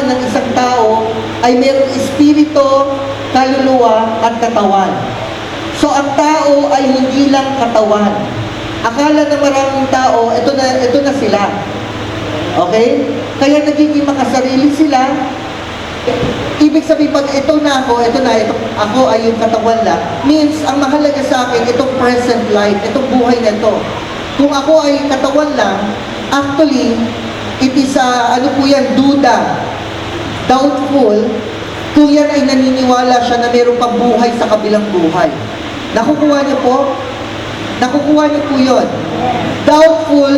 ng isang tao ay mayroong espiritu, kaluluwa, at katawan. So, ang tao ay hindi lang katawan. Akala ng maraming tao, ito na sila. Okay? Kaya nagiging makasarili sila. Ibig sabihin, pag ito ako ay yung katawan lang, means, ang mahalaga sa akin, itong present life, itong buhay na ito. Kung ako ay katawan lang, actually, it is, duda, doubtful, kung yan ay naniniwala siya na mayroong pang buhay sa kabilang buhay. Nakukuha niyo po? Nakukuha niyo po yun. Doubtful,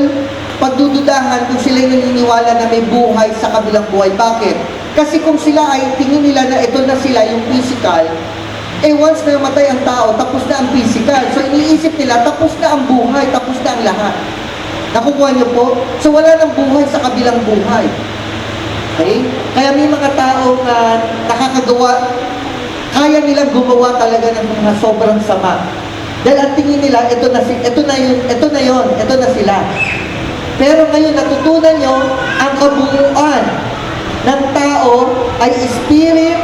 pagdududahan kung sila'y naniniwala na may buhay sa kabilang buhay. Bakit? Kasi kung sila ay tingin nila na ito na sila, yung physical, once na matay ang tao, tapos na ang physical. So iniisip nila, tapos na ang buhay, tapos na ang lahat. Nakukuha niyo po? So wala nang buhay sa kabilang buhay. Okay? Kaya may mga tao na nakakagawa, kaya nilang gumawa talaga ng mga sobrang sama. Dahil ang tingin nila, ito na sila. Pero ngayon, natutunan nyo, ang kabuuan ng tao ay spirit,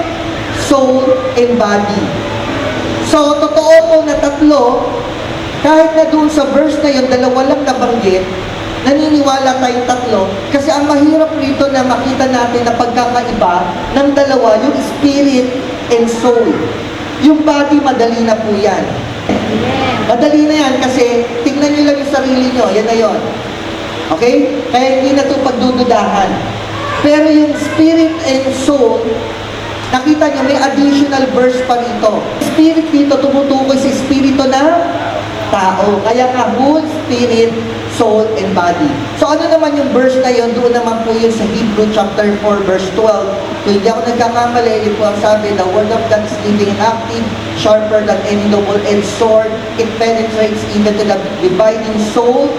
soul, and body. So, totoo po na tatlo, kahit na doon sa verse na yun, dalawa lang nabanggit, naniniwala tayong tatlo, kasi ang mahirap rito na makita natin na pagkakaiba ng dalawa, yung spirit and soul. Yung body, madali na po yan. Madali na yan kasi tingnan nyo lang yung sarili nyo, yan na yun. Okay? Kaya hindi na ito pagdududahan. Pero yung spirit and soul, nakita nyo, may additional verse pa rito. Spirit dito, tumutukoy sa espiritu na tao. Kaya nga, whole spirit, soul, and body. So ano naman yung verse na yun? Doon naman po yun sa Hebrew chapter 4, verse 12. Kung hindi ako nagkakamali, yun po ang sabi, the word of God is living and active, sharper than any double-edged sword. It penetrates even to the dividing soul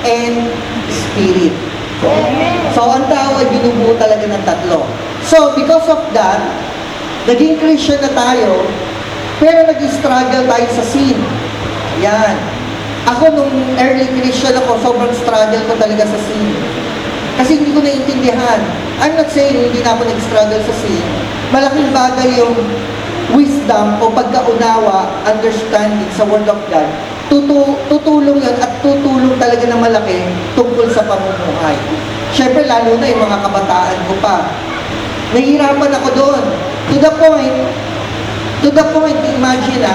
and spirit. So ang tao ay binubuo talaga ng tatlo. So because of that, naging Christian na tayo, pero nag-struggle tayo sa sin. Yan. Ako nung early Christian ako, sobrang struggle ko talaga sa sin. Kasi hindi ko naiintindihan. I'm not saying hindi na ako nag-struggle sa sin. Malaking bagay yung wisdom o pagkaunawa, understanding sa Word of God. Tutulong yun at tutulong talaga na malaki tungkol sa pamumuhay. Siyempre, lalo na yung mga kabataan ko pa. Nahihirapan ako doon. To the point, imagine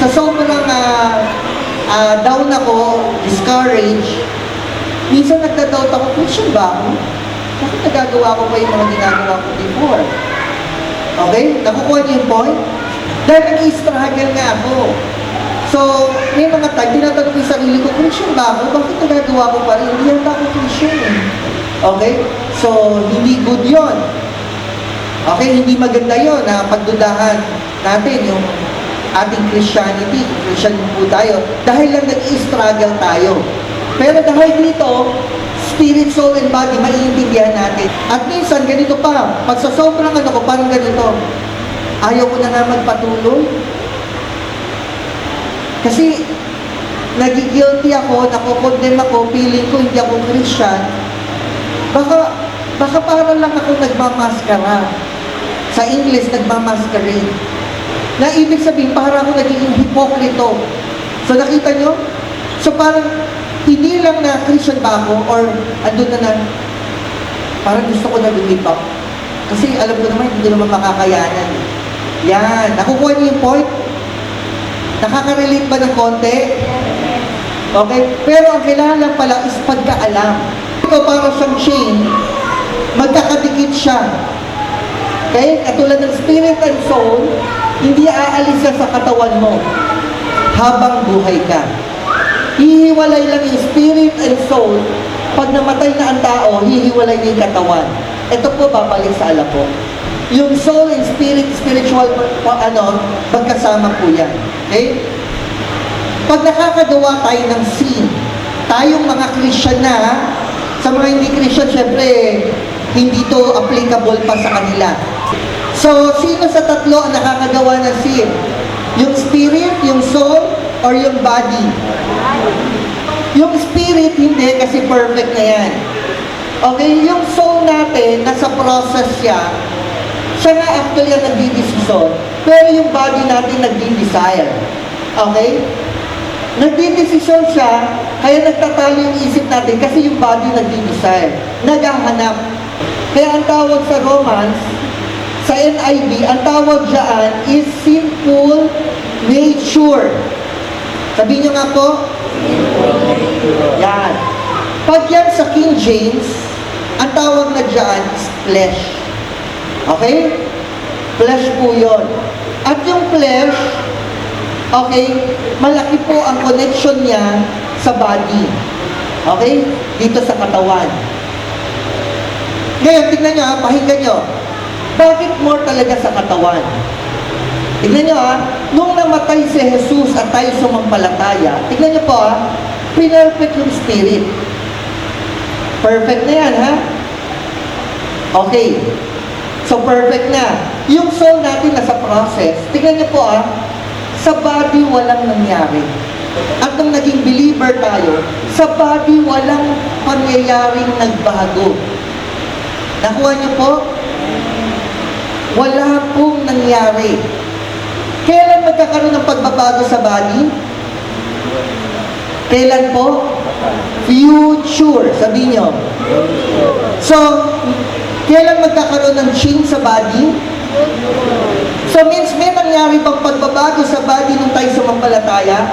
sa sobrang down ako, discouraged, minsan nagda-doubt ako, Christian ba ako? Bakit nagagawa ko pa yung mga ginagawa ko before? Okay? Nakukuha niyo yung point? Dahil nag-i-struggle nga ako. So, may mga time, tinatanong ko yung sarili ko, Christian ba ako? Bakit nagagawa ko pa rin? Hindi yata ako Christian eh. Okay? So, hindi good yon. Okay? Hindi maganda yon na pagdudahan natin yung ating Christianity. Christian po tayo. Dahil lang nag-i-struggle tayo. Pero dahil dito, spirit, soul, and body, maiintindihan natin. At minsan, ganito pa. Pag sa sobrang ko, parang ganito. Ayaw ko na nga magpatuloy. Kasi, nagigilty ako, nakukondem ako, feeling ko hindi ako Christian. Baka para lang ako nagmamaskara. Sa English, nagmamasquerade. Na ibig sabihin, para ako nagiging hipokrito. So, nakita nyo? So, parang, hindi lang na Christian ba ako, or andun na parang gusto ko na lumipap. Kasi alam ko naman, hindi naman makakayanan. Yan. Nakukuha niyo yung point? Nakaka-relate ba ng konti? Okay? Pero ang kailangan lang pala is pagkaalam. Ito parang siyang chain, magkakadikit siya. Okay? Katulad ng spirit and soul, hindi aalis yan sa katawan mo habang buhay ka. Hihiwalay lang yung spirit and soul. Pag namatay na ang tao, hihiwalay na yung katawan. Ito po, babalik sa ala po. Yung soul and spirit, spiritual, magkasama po yan. Okay? Pag nakakagawa tayo ng sin, tayong mga Christian na, sa mga hindi Christian, syempre, hindi to applicable pa sa kanila. So, sino sa tatlo ang nakakagawa ng sin? Yung spirit, yung soul, or yung body? Yung spirit, hindi, kasi perfect na yan. Okay, yung soul natin, nasa process siya nga actually ang nagdidesisyon, pero yung body natin nagdi-desire. Okay? Nagdidesisyon siya, kaya nagtatalo yung isip natin kasi yung body nagdi-desire. Naghahanap. Kaya ang tawag sa Romans, sa NIV, ang tawag dyan is sinful nature. Sabihin nyo nga po. Yan. Pag yan sa King James, ang tawag na dyan is flesh. Okay? Flesh po yun. At yung flesh, okay, malaki po ang connection niya sa body. Okay? Dito sa katawan. Ngayon, tignan nyo ha, pakinggan nyo. Bakit more talaga sa katawan? Tignan nyo ha, nung namatay si Jesus at tayo sumampalataya, tignan nyo po ha, pinerfect yung spirit. Perfect na yan ha? Okay. So perfect na. Yung soul natin nasa process, tignan nyo po ha, sa body walang nangyari. At nung naging believer tayo, sa body walang pangyayaring nagbago. Nakuha nyo po? Wala pong nangyari. Kailan magkakaroon ng pagbabago sa body? Kailan po? Future. Sabihin nyo. So, kailan magkakaroon ng change sa body? So, means may nangyari bang pagbabago sa body nung tayo sumampalataya?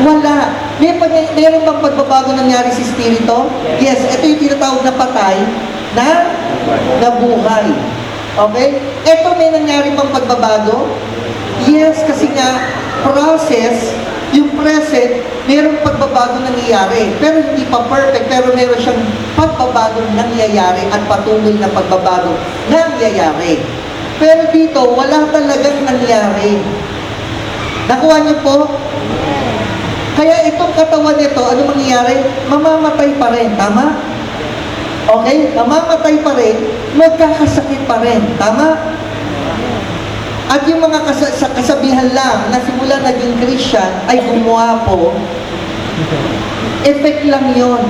Wala. Meron bang pagbabago nangyari sa spirito? Yes. Ito yung tinatawag na patay na nabuhay. Okay? Ito may nangyari bang pagbabago? Yes, kasi nga, process, yung present, mayroong pagbabago nangyayari. Pero hindi pa perfect, pero meron siyang pagbabagong nangyayari at patuloy na pagbabago nangyayari. Pero dito, wala talagang nangyari. Nakuha niyo po? Kaya itong katawan nito, ano mangyayari? Mamamatay pa rin, tama? Okay? Mamamatay pa rin, magkakasakit pa rin, tama? At yung mga kasabihan lang na simula naging Christian ay gumawa po, effect lang yon.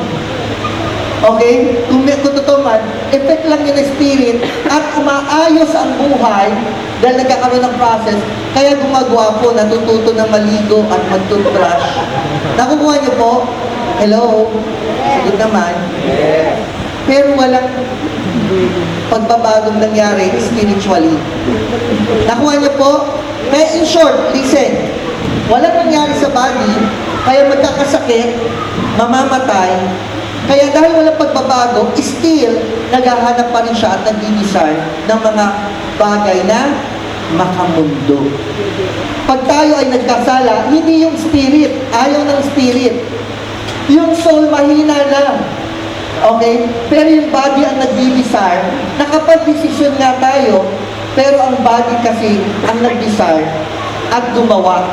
Okay? Kung totoo man, effect lang yun ng spirit at umaayos ang buhay dahil nagkakaroon ng process. Kaya gumagawa po, natututo na maligo at mag-toothbrush. Nakukuha niyo po? Hello? Sagot naman. Pero walang pagbabagong nangyari spiritually. Nakuha niyo po? Kaya in short, listen, walang nangyari sa body, kaya magkakasakit, mamamatay, kaya dahil walang pagbabago, still, naghahanap pa rin siya at nag-desire ng mga bagay na makamundo. Pag tayo ay nagkasala, hindi yung spirit, ayaw ng spirit. Yung soul, mahina lang. Okay? Pero yung body ang nag-desire, nakapag-desisyon nga tayo, pero ang body kasi ang nag-desire at gumawa.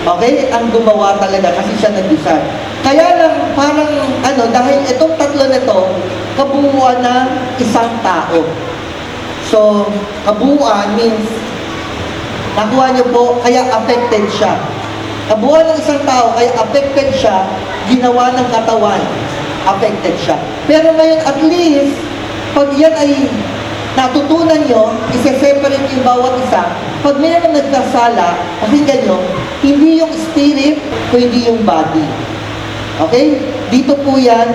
Okay? Ang gumawa talaga kasi siya nag-desire. Kaya lang, parang, dahil itong tatlo na ito, kabuuan ng isang tao. So, kabuuan means, nakuha niyo po, kaya affected siya. Kabuuan ng isang tao, kaya affected siya, ginawa ng katawan, affected siya. Pero ngayon, at least, pag yan ay natutunan nyo, isa-separate yung bawat isa, pag mayroong nagkasala, pakinggan nyo, hindi yung spirit, kundi yung body. Okay? Dito po yan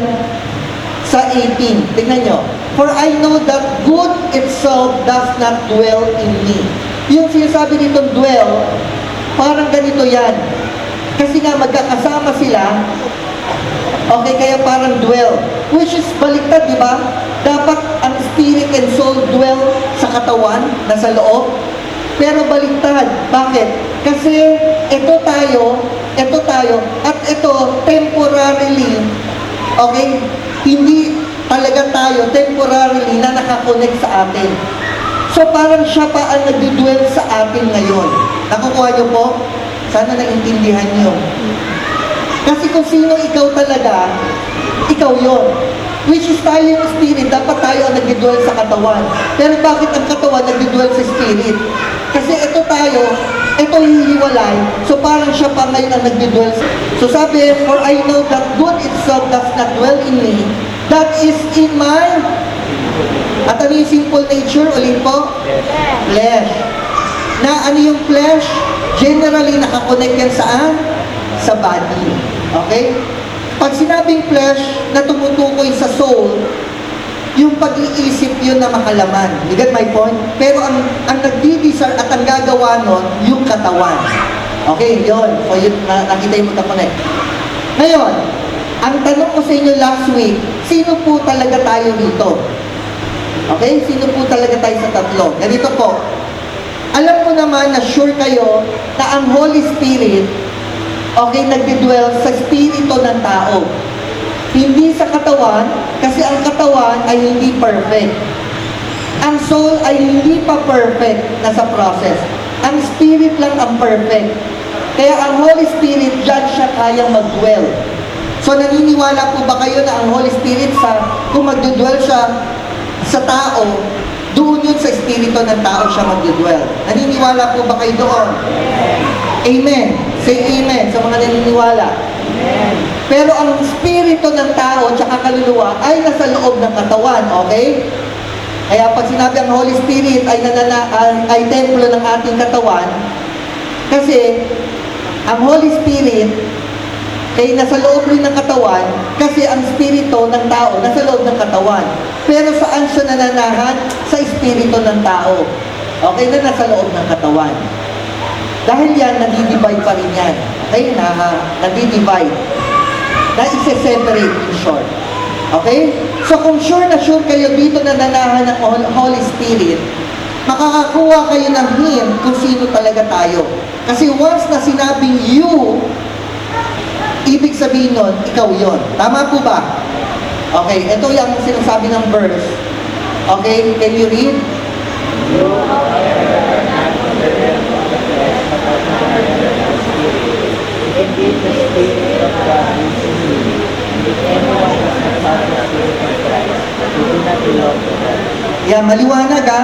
sa 18. Tingnan nyo. For I know that good itself does not dwell in me. Yung sinasabi dito dwell, parang ganito yan. Kasi nga magkakasama sila, okay, kaya parang dwell. Which is baliktad, di ba? Dapat ang spirit and soul dwell sa katawan, nasa loob. Pero baliktad. Bakit? Kasi ito tayo, at ito temporarily, okay? Hindi talaga tayo temporarily na nakakonect sa atin. So parang siya pa ang nagdudwell sa atin ngayon. Nakukuha niyo po? Sana naintindihan niyo. Kasi kung sino ikaw talaga, ikaw yon. Which is tayo yung spirit, dapat tayo ang nagdudwell sa katawan. Pero bakit ang katawan nagdudwell sa spirit? Kasi ito tayo, ito hihiwalay, so parang siya pa ngayon ang nagdudwell. So sabi, for I know that good itself does not dwell in me, that is in my, at ano yung simple nature? Ulit po? Flesh. Na ano yung flesh? Generally, nakakonect yan saan? Sa body. Okay? Pag sinabing flesh na tumutukoy sa soul, yung pag-iisip yun na makalaman. You get my point? Pero ang nagdidesire at ang gagawa nun, yung katawan. Okay, yun. So, yun, nakita yung magkakonect. Ngayon, ang tanong ko sa inyo last week, sino po talaga tayo dito? Okay? Sino po talaga tayo sa tatlo? Ganito po. Alam mo naman na sure kayo na ang Holy Spirit, okay, nagdidwell sa spirito ng tao. Hindi sa katawan, kasi ang katawan ay hindi perfect. Ang soul ay hindi pa perfect na sa process. Ang spirit lang ang perfect. Kaya ang Holy Spirit, dyan siya kayang mag-dwell. So naniniwala po ba kayo na ang Holy Spirit, kung mag-dwell siya sa tao, doon yun sa espiritu ng tao siya mag-dwell. Naniniwala po ba kayo doon? Amen. Say amen sa mga naniniwala. Pero ang spirito ng tao at kaluluwa ay nasa loob ng katawan, okay? Kaya pag sinabi ang Holy Spirit ay templo ng ating katawan, kasi ang Holy Spirit ay nasa loob rin ng katawan, kasi ang spirito ng tao nasa loob ng katawan. Pero saan siya nananahan? Sa espiritu ng tao. Okay, na nasa loob ng katawan. Dahil yan, nadi-divide pa rin yan. Okay? Nadi-divide. Na-separate in short. Okay? So kung sure na sure kayo dito na nanahan ng Holy Spirit, makakakuha kayo ng hint kung sino talaga tayo. Kasi once na sinabing you, ibig sabihin nun, ikaw yon. Tama po ba? Okay, ito yung sinasabi ng verse. Okay, can you read? Indeed, the Spirit of God lives in you. If anyone does not have the Spirit of Christ, he do not belong to God. Yan, maliwanag ha.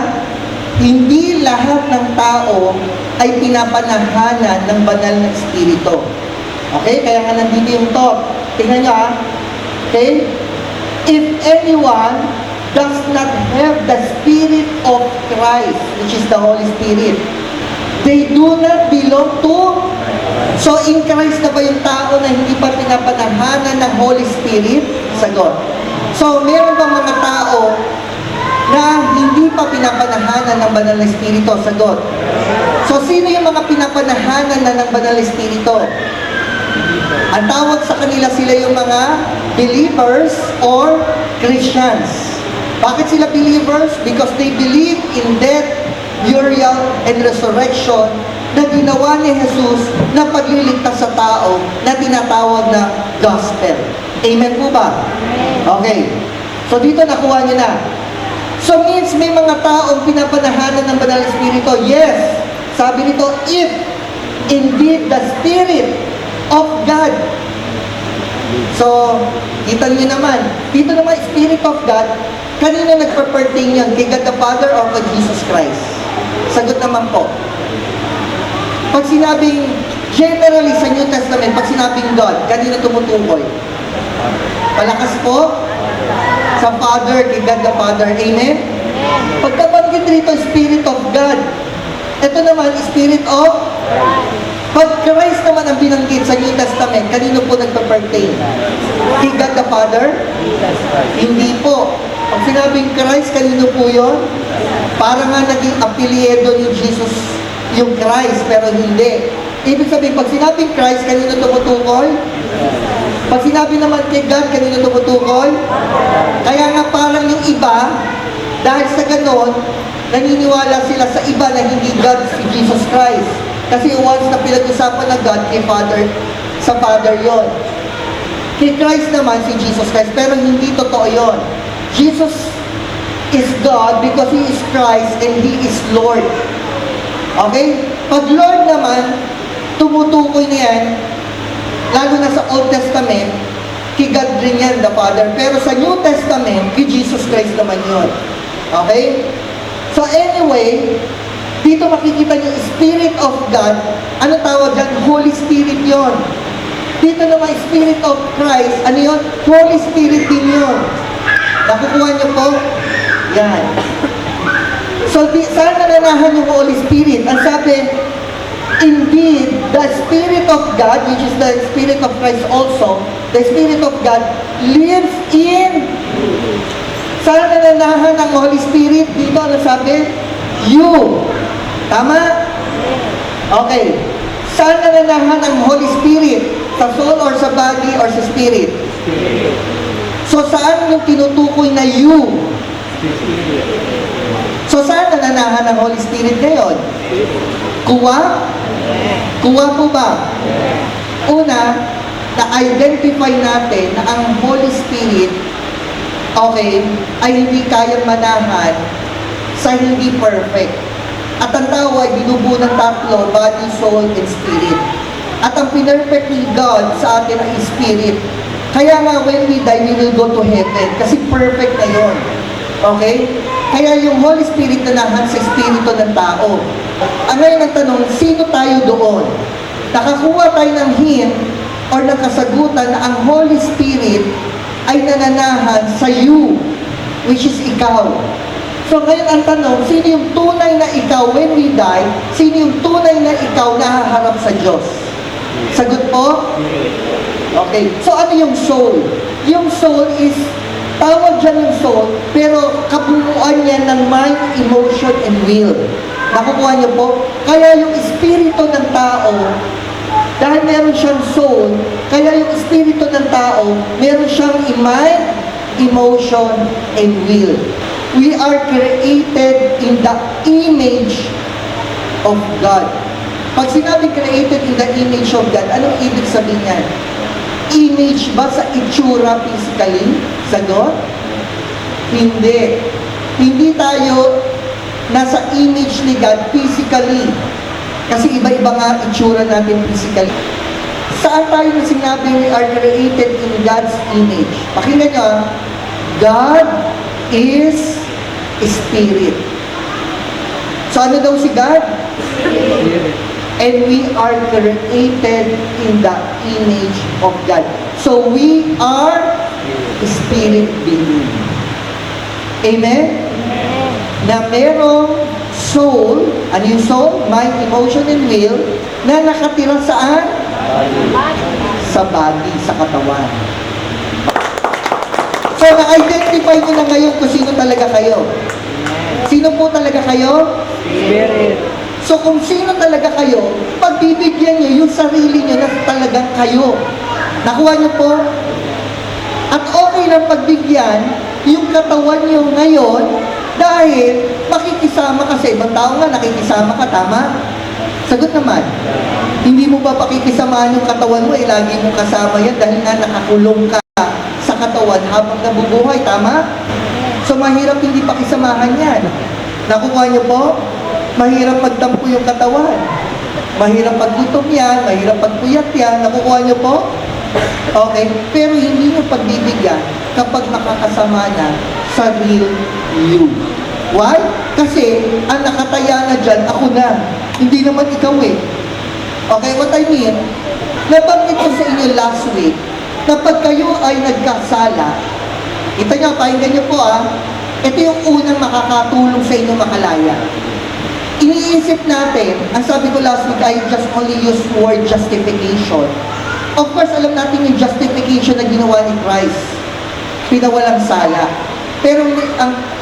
Hindi lahat ng tao ay pinapanahanan ng banal na Espiritu. Okay? Kaya nga nandito yung talk. Tingnan nyo ha. Okay? If anyone does not have the Spirit of Christ, which is the Holy Spirit, they do not belong to. So, in Christ na ba yung tao na hindi pa pinapanahanan ng Holy Spirit? Sagot. So, meron bang mga tao na hindi pa pinapanahanan ng Banal na Espiritu? Sagot. So, sino yung mga pinapanahanan na ng Banal na Espiritu? Ang tawag sa kanila sila yung mga believers or Christians. Bakit sila believers? Because they believe in death, burial, and resurrection na ginawa ni Jesus na pagliligtas sa tao na tinatawag na gospel. Amen po ba? Okay. So dito nakuha niyo na. So means may mga taong pinapanahanan ng Banal na Espiritu. Yes. Sabi nito, if indeed the Spirit of God. So, kita niyo naman. Dito naman, Spirit of God, kanina nagpa-pertain yun? Kay God the Father or kay Jesus Christ? Sagot naman po. Pag sinabing, generally sa New Testament, pag sinabing God, kanina tumutukoy? Palakas po? Sa Father, kay God the Father. Amen? Pagkabanggit rito, Spirit of God. Ito naman, Spirit of pag Christ naman ang binanggit sa New Testament, kanino po nagpa-pertain? Kay God the Father? Hindi po. Pag sinabing Christ, kanino po yun? Para nga naging apelyido ni Jesus yung Christ, pero hindi. Ibig sabihin, pag sinabing Christ, kanino tumutukoy? Pag sinabi naman kay God, kanino tumutukoy? Kaya nga parang yung iba, dahil sa ganon, naniniwala sila sa iba na hindi God si Jesus Christ. Kasi once na pinag-usapan na God kay Father, sa Father yon. Kay Christ naman si Jesus Christ, pero hindi totoo yon. Jesus is God because He is Christ and He is Lord. Okay? Pag Lord naman, tumutukoy niyan, lalo na sa Old Testament, kay God rin yan, the Father. Pero sa New Testament, kay Jesus Christ naman yon. Okay? So anyway, dito makikita niyo Spirit of God. Ano tawag dyan? Holy Spirit yon. Dito naman Spirit of Christ. Ano yon? Holy Spirit din yon. Nakukuha niyo po? Yan. So, saan nananahan yung Holy Spirit? Ang sabi, indeed, the Spirit of God, which is the Spirit of Christ also, the Spirit of God lives in. Saan nananahan ang Holy Spirit? Dito, ano sabi? You. Tama? Okay. Saan nananahan ang Holy Spirit? Sa soul or sa body or sa spirit? So, saan yung tinutukoy na you? So, saan nananahan ang Holy Spirit ngayon? Kuwa? Kuwa po ba? Una, na-identify natin na ang Holy Spirit, okay, ay hindi kayang manahan sa hindi perfect. At ang tao ay binubuo ng tatlo, body, soul, and spirit. At ang pinerfect ni God sa atin ay spirit. Kaya nga, when we die, we will go to heaven. Kasi perfect na yun. Okay? Kaya yung Holy Spirit nanahan sa espiritu ng tao. Ang ngayon ang tanong, sino tayo doon? Nakakuha tayo ng hint or ng kasagutan na ang Holy Spirit ay nananahan sa you, which is ikaw. So ngayon ang tanong, sino yung tunay na ikaw when we die? Sino yung tunay na ikaw na haharap sa Diyos? Sagot po? Okay. So ano yung soul? Yung soul is, tawag dyan yung soul, pero kabuuan niya ng mind, emotion, and will. Nakukuha niyo po? Kaya yung espiritu ng tao, dahil meron siyang soul, kaya yung espiritu ng tao, meron siyang mind, emotion, and will. We are created in the image of God. Pag sinabi created in the image of God, anong ibig sabihin yan? Image ba sa itsura physically? Sagot? Hindi. Hindi tayo nasa image ni God physically. Kasi iba-iba nga itsura natin physically. Saan tayo na sinabi we are created in God's image? Pakinggan nyo, God is Spirit. So ano daw si God? Spirit. And we are created in the image of God. So we are spirit being. Amen? Na merong soul, ano yung soul? Mind, emotion, and will, na nakatira saan? Sa body, sa katawan. So na-identify nyo na ngayon kung sino talaga kayo. Sino po talaga kayo? Spirit. So kung sino talaga kayo, pagbibigyan nyo yung sarili nyo na talagang kayo. Nakuha nyo po? At okay lang pagbigyan yung katawan nyo ngayon dahil makikisama ka sa ibang tao nga, nakikisama ka, tama? Sagot naman. Hindi mo ba pakikisamahan yung katawan mo, lagi mong kasama yan dahil nga nakakulong ka sa katawan habang nabubuhay, tama? So mahirap hindi pakisamahan yan. Nakuha nyo po? Mahirap magtampo yung katawan. Mahirap paggutom yan, mahirap pagpuyat yan. Nakukuha nyo po? Okay. Pero hindi nyo pagbibigyan kapag makakasama na sa real you. Why? Kasi ang nakataya na dyan, ako na. Hindi naman ikaw eh. Okay, what I mean, nabanggit ko sa inyo last week, na pag kayo ay nagkasala, kita nyo, pakinggan nyo po ito yung unang makakatulong sa inyo makalaya. Iniisip natin, ang sabi ko last week, I just only use word justification. Of course, alam natin yung justification na ginawa ni Christ. Pinawalang sala. Pero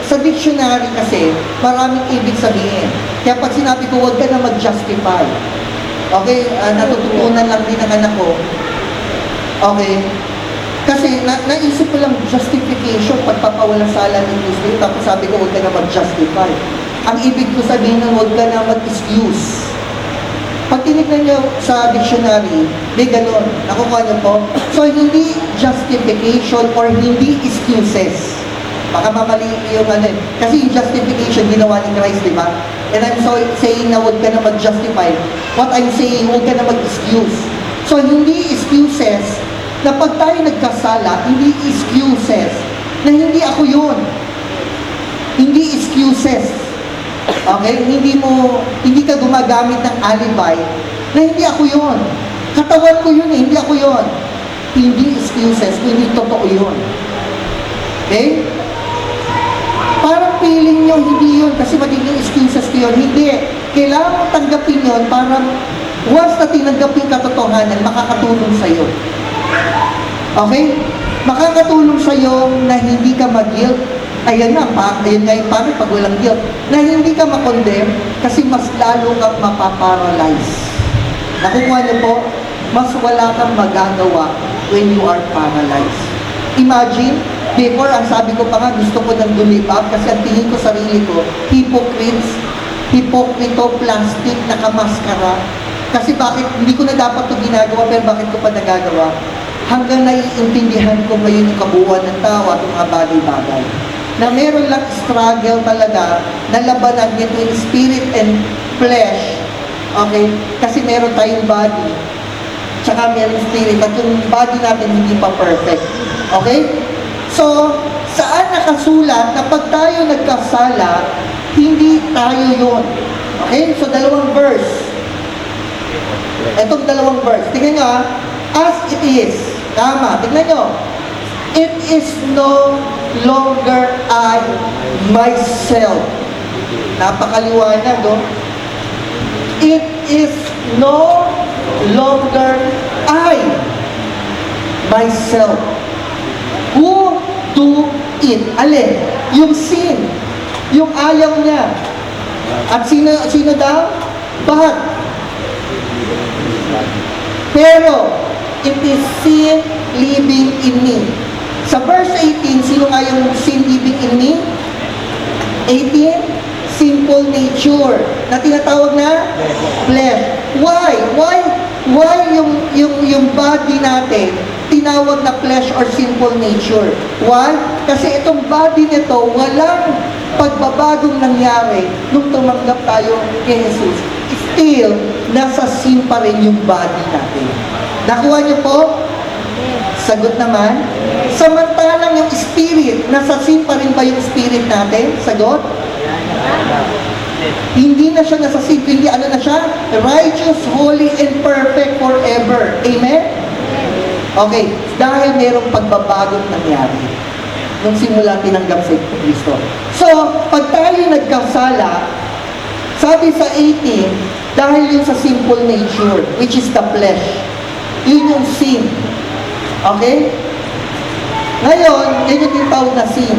sa dictionary kasi, maraming ibig sabihin. Kaya pag sinabi ko, huwag ka na mag-justify. Okay, natututunan lang din ng anak ko. Okay, kasi naisip ko lang justification, pagpapawalang sala ng Kristo. Tapos sabi ko, huwag ka na mag-justify. Ang ibig ko sabihin nun, huwag ka na mag-excuse. Pag tinignan nyo sa dictionary, may ganun. Nakukuha nyo po? So, hindi justification or hindi excuses. Baka mamali yung kasi yung justification ginawa ni Christ, di ba? And I'm saying na huwag ka na mag-justify. What I'm saying, huwag ka na mag-excuse. So, hindi excuses na pag tayo nagkasala, hindi excuses na hindi ako yun. Hindi excuses. Okay? Hindi ka gumagamit ng alibi na hindi ako yun. Katawan ko yun hindi ako yun. Hindi excuses, hindi totoo yun. Okay? parang feeling nyo, hindi yun, kasi magiging excuses ko yun. Hindi. Kailangan mo tanggapin yun para once na tinanggap yung katotohanan, makakatulong sa'yo. Okay? Makakatulong sa'yo na hindi ka mag-guilt. Ayan nga yung pangit pag walang guilt. Na hindi ka makondemn kasi mas lalo kang mapaparalyze. Nakukuha niyo po, mas wala kang magagawa when you are paralyzed. Imagine, before, ang sabi ko pa nga, gusto ko nang give up kasi ang tingin ko sarili ko, hypocritoplastic, nakamaskara. Kasi bakit, hindi ko na dapat ito ginagawa, pero bakit ko pa nagagawa? Hanggang naiintindihan ko ngayon yung kabuuan ng tao at mga bagay-bagay. Na meron lang struggle talaga na labanan between spirit and flesh. Okay? Kasi meron tayong body, tsaka meron spirit, at yung body natin hindi pa perfect. Okay? So, saan nakasulat na pag tayo nagkasala, hindi tayo yun. Okay? So, dalawang verse. Etong dalawang verse. Tingnan nyo, as it is. Tama. Tingnan nyo. It is no longer I myself. Napakaliwanag, no? It is no longer I myself who do it. Alin? Yung sin. Yung ayaw niya. At sino daw? Bakit? Pero, it is sin living in me. Sa verse 18, sino nga yung sin living in me? 18, simple nature. Na tinatawag na? Flesh. Why? Why yung body natin tinawag na flesh or sinful nature? Why? Kasi itong body nito, walang pagbabagong nangyari nung tumanggap tayo kay Jesus. Still, nasa sin pa rin yung body natin. Nakuha niyo po? Sagot naman. Samantalang yung spirit, nasa sin pa rin ba yung spirit natin? Sagot? Hindi na siya nasa sin, hindi ano na siya? Righteous, holy, and perfect forever. Amen? Okay, dahil merong pagbabagong nangyari nung simula tinanggap sa Kristo. So, pag tayo nagkasala, sabi sa 18, dahil yun sa simple nature, which is the flesh, yun yung sin. Okay? Ngayon, yun yung tinatawag na sin.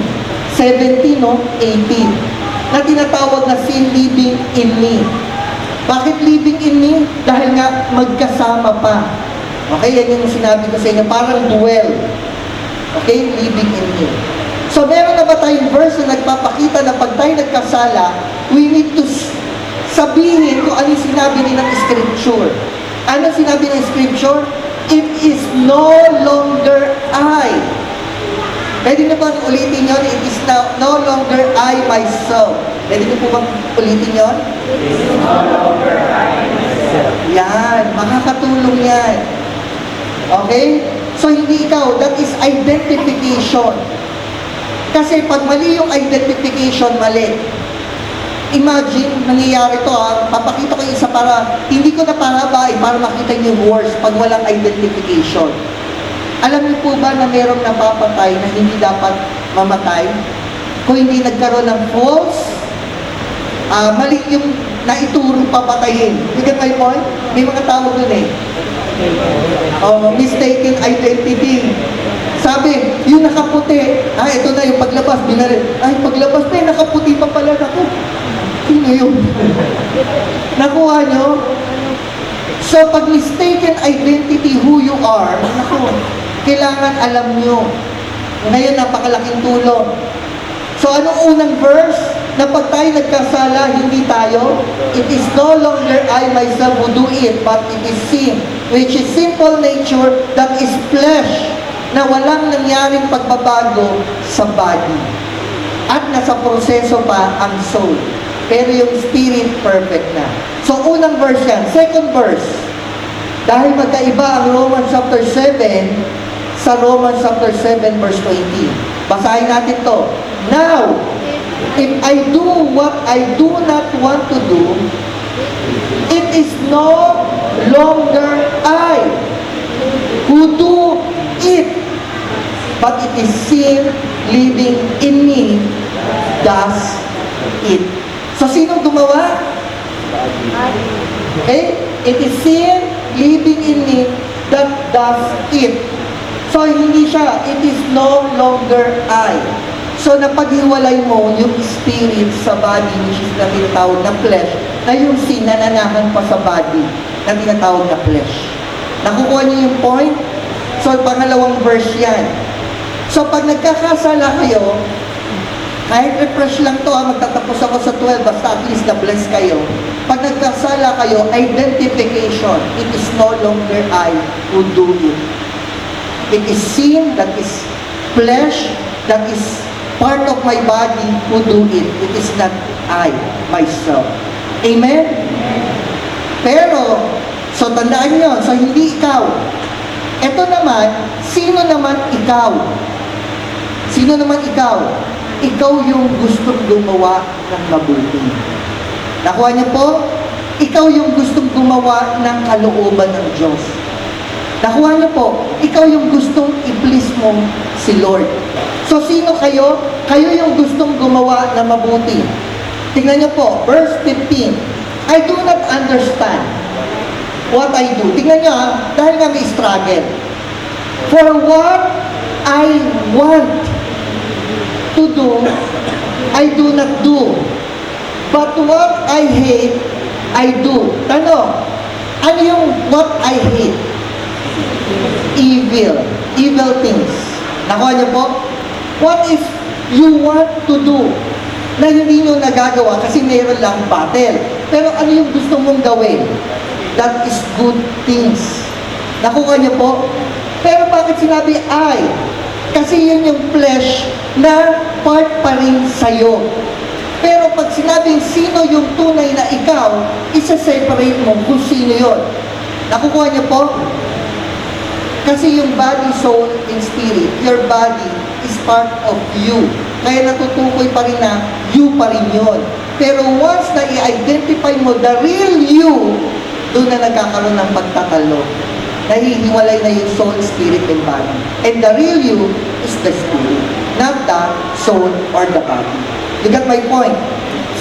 17, no? 18. Na tinatawag na sin living in me. Bakit living in me? Dahil nga magkasama pa. Okay, yan yung sinabi ko sa inyo, parang dwell. Okay, living in me. So, meron na ba tayong verse na nagpapakita na pag tayo nagkasala, we need to sabihin kung ano yung sinabi ni ng Scripture. Ano sinabi ng Scripture? It is no longer I. Pwede na bang ulitin yun? It is no longer I myself. Pwede na po bang ulitin yun? It is no longer I myself. Yan, makakatulong yan. Okay? So, hindi ikaw. That is identification. Kasi pag mali yung identification, mali. Imagine, nangyayari to papakita ko yung isa para, hindi ko na pahabay para makita niyo yung worst pag walang identification. Alam niyo po ba na mayroong napapatay na hindi dapat mamatay? Kung hindi nagkaroon ng false, mali yung naiturong papatayin. You get my point? May mga tawag dun eh. Mistaken identity. Sabi, yung nakaputi, ito na yung paglabas, binaril. Paglabas na nakaputi pa pala ako. Sino yun? Nakuha nyo? So, pag mistaken identity who you are, kailangan alam nyo. Ngayon, napakalaking tulong. So, anong unang verse? Na pag tayo nagkasala, hindi tayo. It is no longer I myself who do it, but it is sin, which is simple nature, that is flesh, na walang nangyaring pagbabago sa body. At nasa proseso pa ang soul. Pero yung spirit, perfect na. So, unang verse yan. Second verse. Dahil magkaiba ang Romans chapter 7 sa Romans chapter 7 verse 20. Basahin natin to. Now, if I do what I do not want to do, it is no longer I who do it, but it is sin living in me. does it. So, sino gumawa? Okay? It is sin living in me that does it. So, hindi siya, it is no longer I. So, napaghiwalay mo yung spirit sa body, which is na tinatawag na flesh, na yung sin nananahan pa sa body, na tinatawag na flesh. Nakukuha niyo yung point? So, pangalawang verse yan. So, pag nagkakasala kayo, kahit refresh lang to, magtatapos ako sa 12, basta at least na-bless kayo. Pag nagkasala kayo, identification, it is no longer I who do it. It is sin, that is flesh, that is part of my body who do it. It is not I, myself. Amen? Pero, so tandaan nyo, so hindi ikaw. Ito naman, sino naman ikaw? Sino naman ikaw? Ikaw yung gustong gumawa ng mabuti. Nakuha niyo po? Ikaw yung gustong gumawa ng kalooban ng Diyos. Nakuha niyo po? Ikaw yung gustong i-please mo si Lord. So, sino kayo? Kayo yung gustong gumawa ng mabuti. Tingnan niyo po, verse 15. I do not understand what I do. Tingnan niyo dahil nga may struggle. For what I want to do, I do not do. But what I hate, I do. Tanong, ano yung what I hate? Evil. Evil things. Nakuha niyo po? What if you want to do na hindi nyo nagagawa kasi mayroon lang battle? Pero ano yung gusto mong gawin? That is good things. Nakuha niyo po? Pero bakit sinabi I? Kasi yun yung flesh na part pa rin sa'yo. Pero pag sinabing sino yung tunay na ikaw, isa-separate mo kung sino yun. Nakukuha niyo po? Kasi yung body, soul, and spirit, your body is part of you. Kaya natutukoy pa rin na you pa rin yun. Pero once na i-identify mo the real you, doon na nagkakaroon ng pagtatalo. Nahihiwalay na yung soul, spirit, and body. And the real you is the spirit, not the soul or the body. You got my point?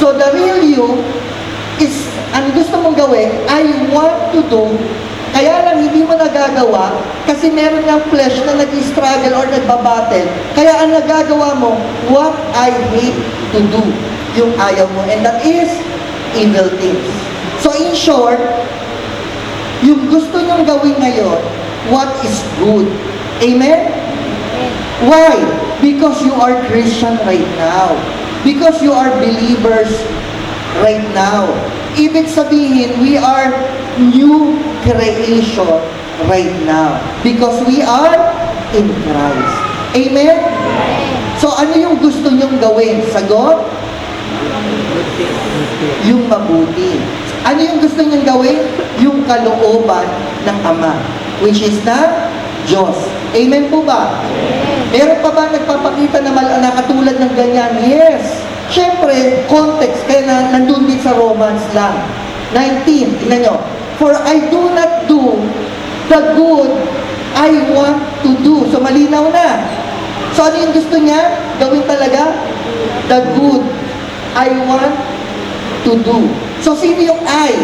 So the real you is, ang gusto mong gawin, I want to do, kaya lang hindi mo nagagawa kasi meron ng flesh na nag-struggle or nagbabattle. Kaya ang nagagawa mo, what I hate to do, yung ayaw mo. And that is evil things. So in short, yung gusto nyong gawin ngayon, what is good. Amen? Why? Because you are Christian right now. Because you are believers right now. Ibig sabihin, we are new creation right now. Because we are in Christ. Amen? So ano yung gusto nyong gawin? Sagot? Yung mabuti. Ano yung gusto niyang gawin? Yung kalooban ng Ama, which is na Diyos. Amen po ba? Meron pa ba nagpapakita na katulad ng ganyan? Yes. Siyempre, context, kaya nandun din sa Romans lang. 19, tingnan nyo. For I do not do the good I want to do. So, malinaw na. So, ano yung gusto niya? Gawin talaga? The good I want to do. So, sino yung I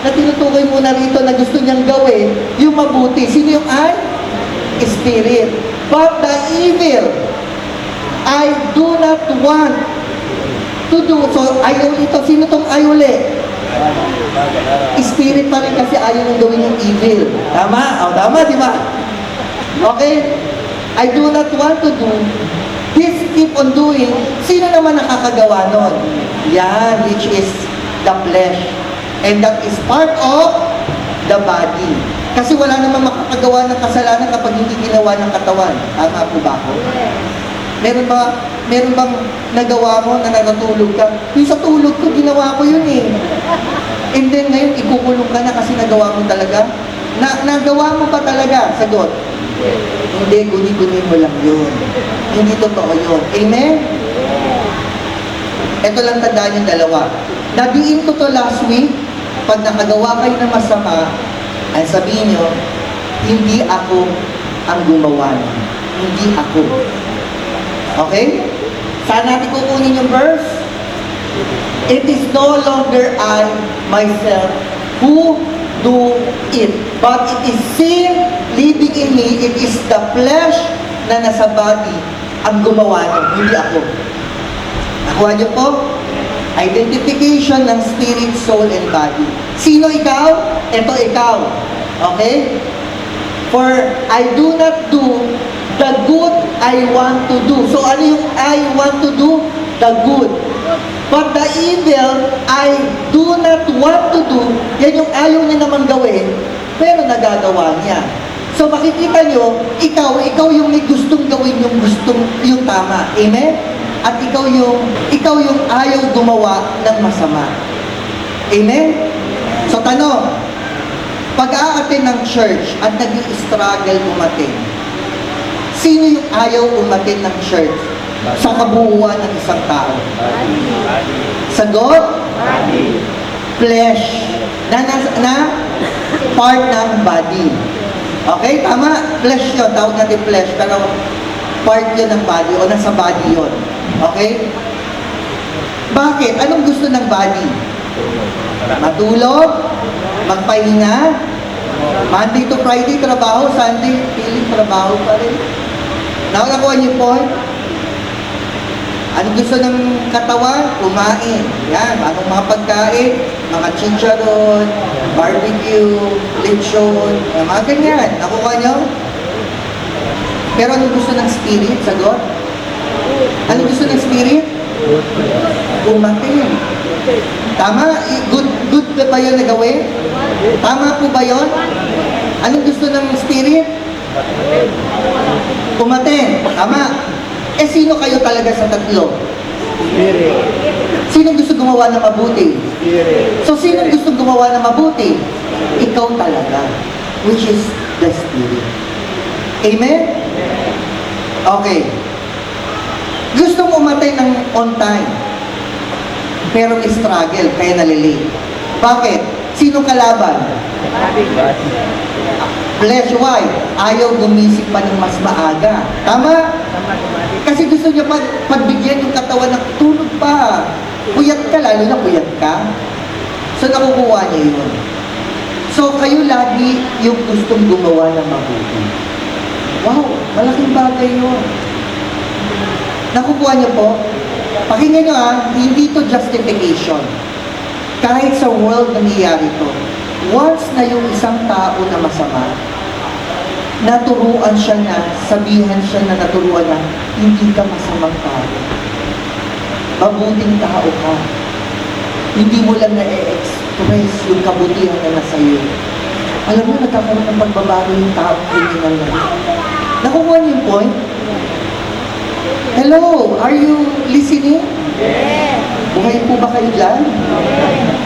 na tinutukoy muna rito na gusto niyang gawin? Yung mabuti. Sino yung I? Spirit. But the evil, I do not want to do. So, ayaw ito. Sino tong ayaw ulit? Spirit pa rin kasi ayaw nang gawin yung evil. Tama? O, tama, di ba? Okay? I do not want to do. This keep on doing. Sino naman nakakagawa nun? Yan, which is the flesh. And that is part of the body. Kasi wala namang makakagawa ng kasalanan kapag hindi ginawa ng katawan. Tama po ba ako? Meron bang nagawa mo na natutulog ka? Yung sa tulog ko, ginawa ko yun eh. And then ngayon, ikukulong ka na kasi nagawa mo talaga? Nagawa mo pa talaga? Sagot. Hindi, guni-guni mo lang yun. Hindi totoo yun. Amen? Ito lang tandaan yung dalawa. Nabiin ko to last week, pag nakagawa kayo ng masama, ay sabihin nyo, hindi ako ang gumawa. Hindi ako. Okay? Saan natin kukunin yung verse? It is no longer I, myself, who do it. But it is sin living in me. It is the flesh na nasa body ang gumawa niyo, hindi ako. Nakuha niyo po? Identification ng spirit, soul, and body. Sino ikaw? Ito ikaw. Okay? For I do not do the good I want to do. So ano yung I want to do? The good. But the evil I do not want to do, yan yung ayaw niya naman gawin, pero nagagawa niya. So makikita nyo, ikaw yung may gustong gawin yung tama. Amen? At ikaw yung ayaw gumawa ng masama. Amen? So tanong, pag-a-attend ng church at nag-i-struggle umattend, sino yung ayaw umattend ng church sa kabuuan ng isang tao? Sagot? Flesh. Na part ng body. Okay? Tama? Flesh yun. Tawag natin flesh. Pero part yun ng body o nasa body yun. Okay? Bakit? Anong gusto ng body? Matulog? Magpahinga? Monday to Friday, trabaho. Sunday, feeling trabaho pa rin. Nakuha niyo po? Ano gusto ng katawan? Kumain. Yan. Anong mga pagkain? Mga chicharon, barbecue, lechon, mga ganyan. Nakuha niyo? Pero anong gusto ng spirit? Sagot? Anong gusto ng spirit? Kumain. Tama? Good ba yun na gawin? Tama po ba yun? Anong gusto ng spirit? Kumain. Tama. Eh, sino kayo talaga sa tatlo? Spirit. Sino gusto gumawa ng mabuti? Spirit. So, sino gusto gumawa ng mabuti? Ikaw talaga. Which is the Spirit. Amen? Okay. Gusto mo umatay ng on time. Pero may struggle, kaya nalilate. Bakit? Sino kalaban? Flesh, why? Ayaw gumising pa ng mas maaga. Tama? Kasi gusto niya pagbigyan yung katawan ng tulog pa. Puyat ka, lalo na puyat ka. So, nakukuha niya yun. So, kayo lagi yung gustong gumawa ng mabuti. Wow, malaking bagay yun. Nakukuha niyo po? Pakinggan niyo hindi to justification. Kahit sa world nangyayari to, once na yung isang tao na masama, naturuan siya na, sabihan siya na naturuan na, hindi ka masamang tao. Mabuting tao ka. Hindi mo lang na-express yung kabutihan na nasa iyo. Alam mo, nagkakaroon ng pagbabago yung tao kriminal na. Nakukuha niyo yung point? Hello, are you listening? Yes. Buhay po ba kayo dyan? Yes.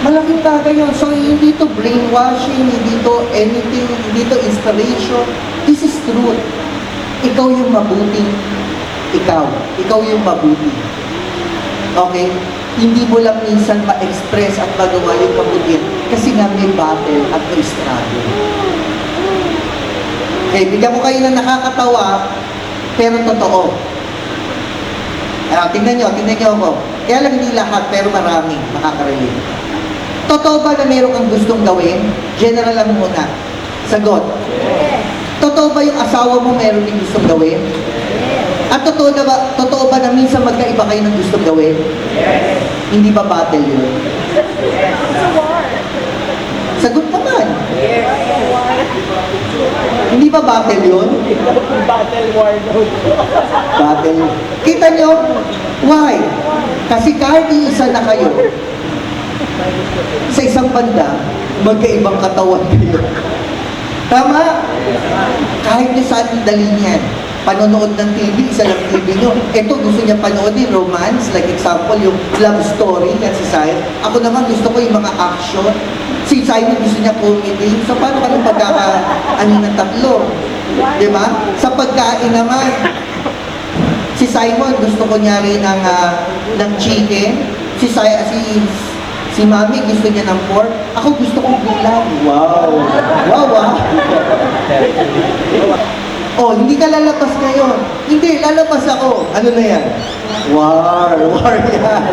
Malaking bagay yun. So, hindi to brainwashing, hindi to anything, hindi to inspiration. This is truth. Ikaw yung mabuting ikaw. Ikaw yung mabuti. Okay? Hindi mo lang minsan ma-express at magawa yung kabutihan kasi nga may battle at may struggle. Okay, bigyan ko kayo ng nakakatawa pero totoo. Tingnan nyo ako. Kaya lang hindi lahat pero marami makaka-relate. Totoo ba na meron kang gustong gawin? General lang muna. Sagot. Yes. Totoo ba yung asawa mo meron din gustong gawin? Yes. At totoo ba na minsan magkaiba kayo ng gustong gawin? Yes. Hindi ba battle yun? Yes. Sagot naman. Yes. Hindi ba battle yun? Battle war daw. Battle. Kita nyo? Why? Kasi kahit iisa na kayo, sa isang banda, magkaibang katawan kayo. Tama? Kahit nyo saan dalhin yan. Panonood ng TV, isa lang TV nyo. Ito, gusto niya panoodin, romance, like example, yung love story, yan si Simon. Ako naman, gusto ko yung mga action. Si Simon, gusto niya comedy. So, paano ka ng ng tatlo? Diba? Sa pagkain naman, si Simon, gusto ko niya rin ng chicken. Si Mami, gusto niya ng pork. Ako, gusto kong gulay. Wow! Wow, wow! Oh, hindi ka lalabas ngayon. Hindi, lalabas ako. Ano na yan? War yan.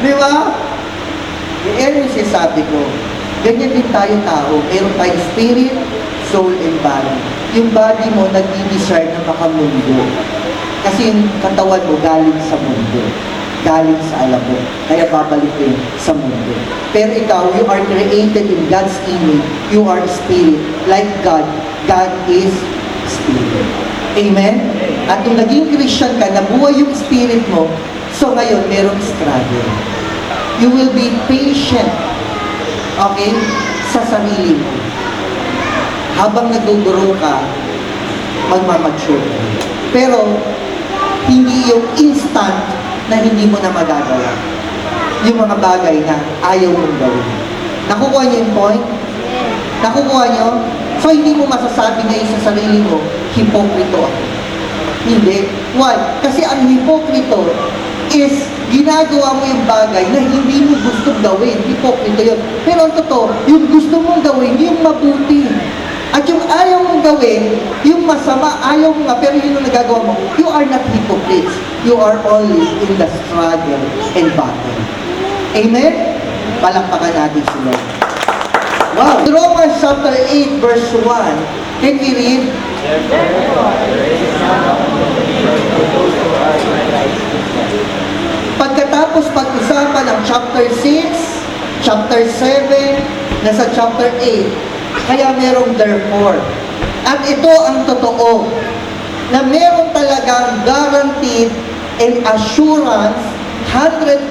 Di ba? Yan yung sinasabi ko. Ganyan din tayo tao. Meron tayong spirit, soul, and body. Yung body mo, nag-i-desire na makamundo. Kasi yung katawan mo galing sa mundo. Galing sa alam mo. Kaya babalik din sa mundo. Pero ikaw, you are created in God's image. You are spirit. Like God, God is spirit. Amen? At nung naging Christian ka, nabuhay yung spirit mo, so ngayon, merong struggle. You will be patient, okay, sa sarili mo. Habang nag-grow ka, magmamature ka. Pero, hindi yung instant na hindi mo na magagawa. Yung mga bagay na ayaw mong gawin. Nakukuha niyo yung point? Nakukuha niyo? So, hindi mo masasabi ngayon sa sarili mo, hipokrito ako. Hindi. Why? Kasi ang hipokrito is ginagawa mo yung bagay na hindi mo gusto gawin. Hipokrito yun. Pero ang totoo, yung gusto mong gawin, yung mabuti. At yung ayaw mong gawin, yung masama, ayaw mo nga, pero yun ang nagagawa mo, you are not hypocrites. You are only in the struggle and battle. Amen? Palakpakan natin si Lord. Wow! Romans chapter 8 verse 1. Can we read? Pagkatapos pag-usapan ang chapter 6, chapter 7, nasa chapter 8, kaya merong therefore. At ito ang totoo, na meron talagang guaranteed and assurance 100%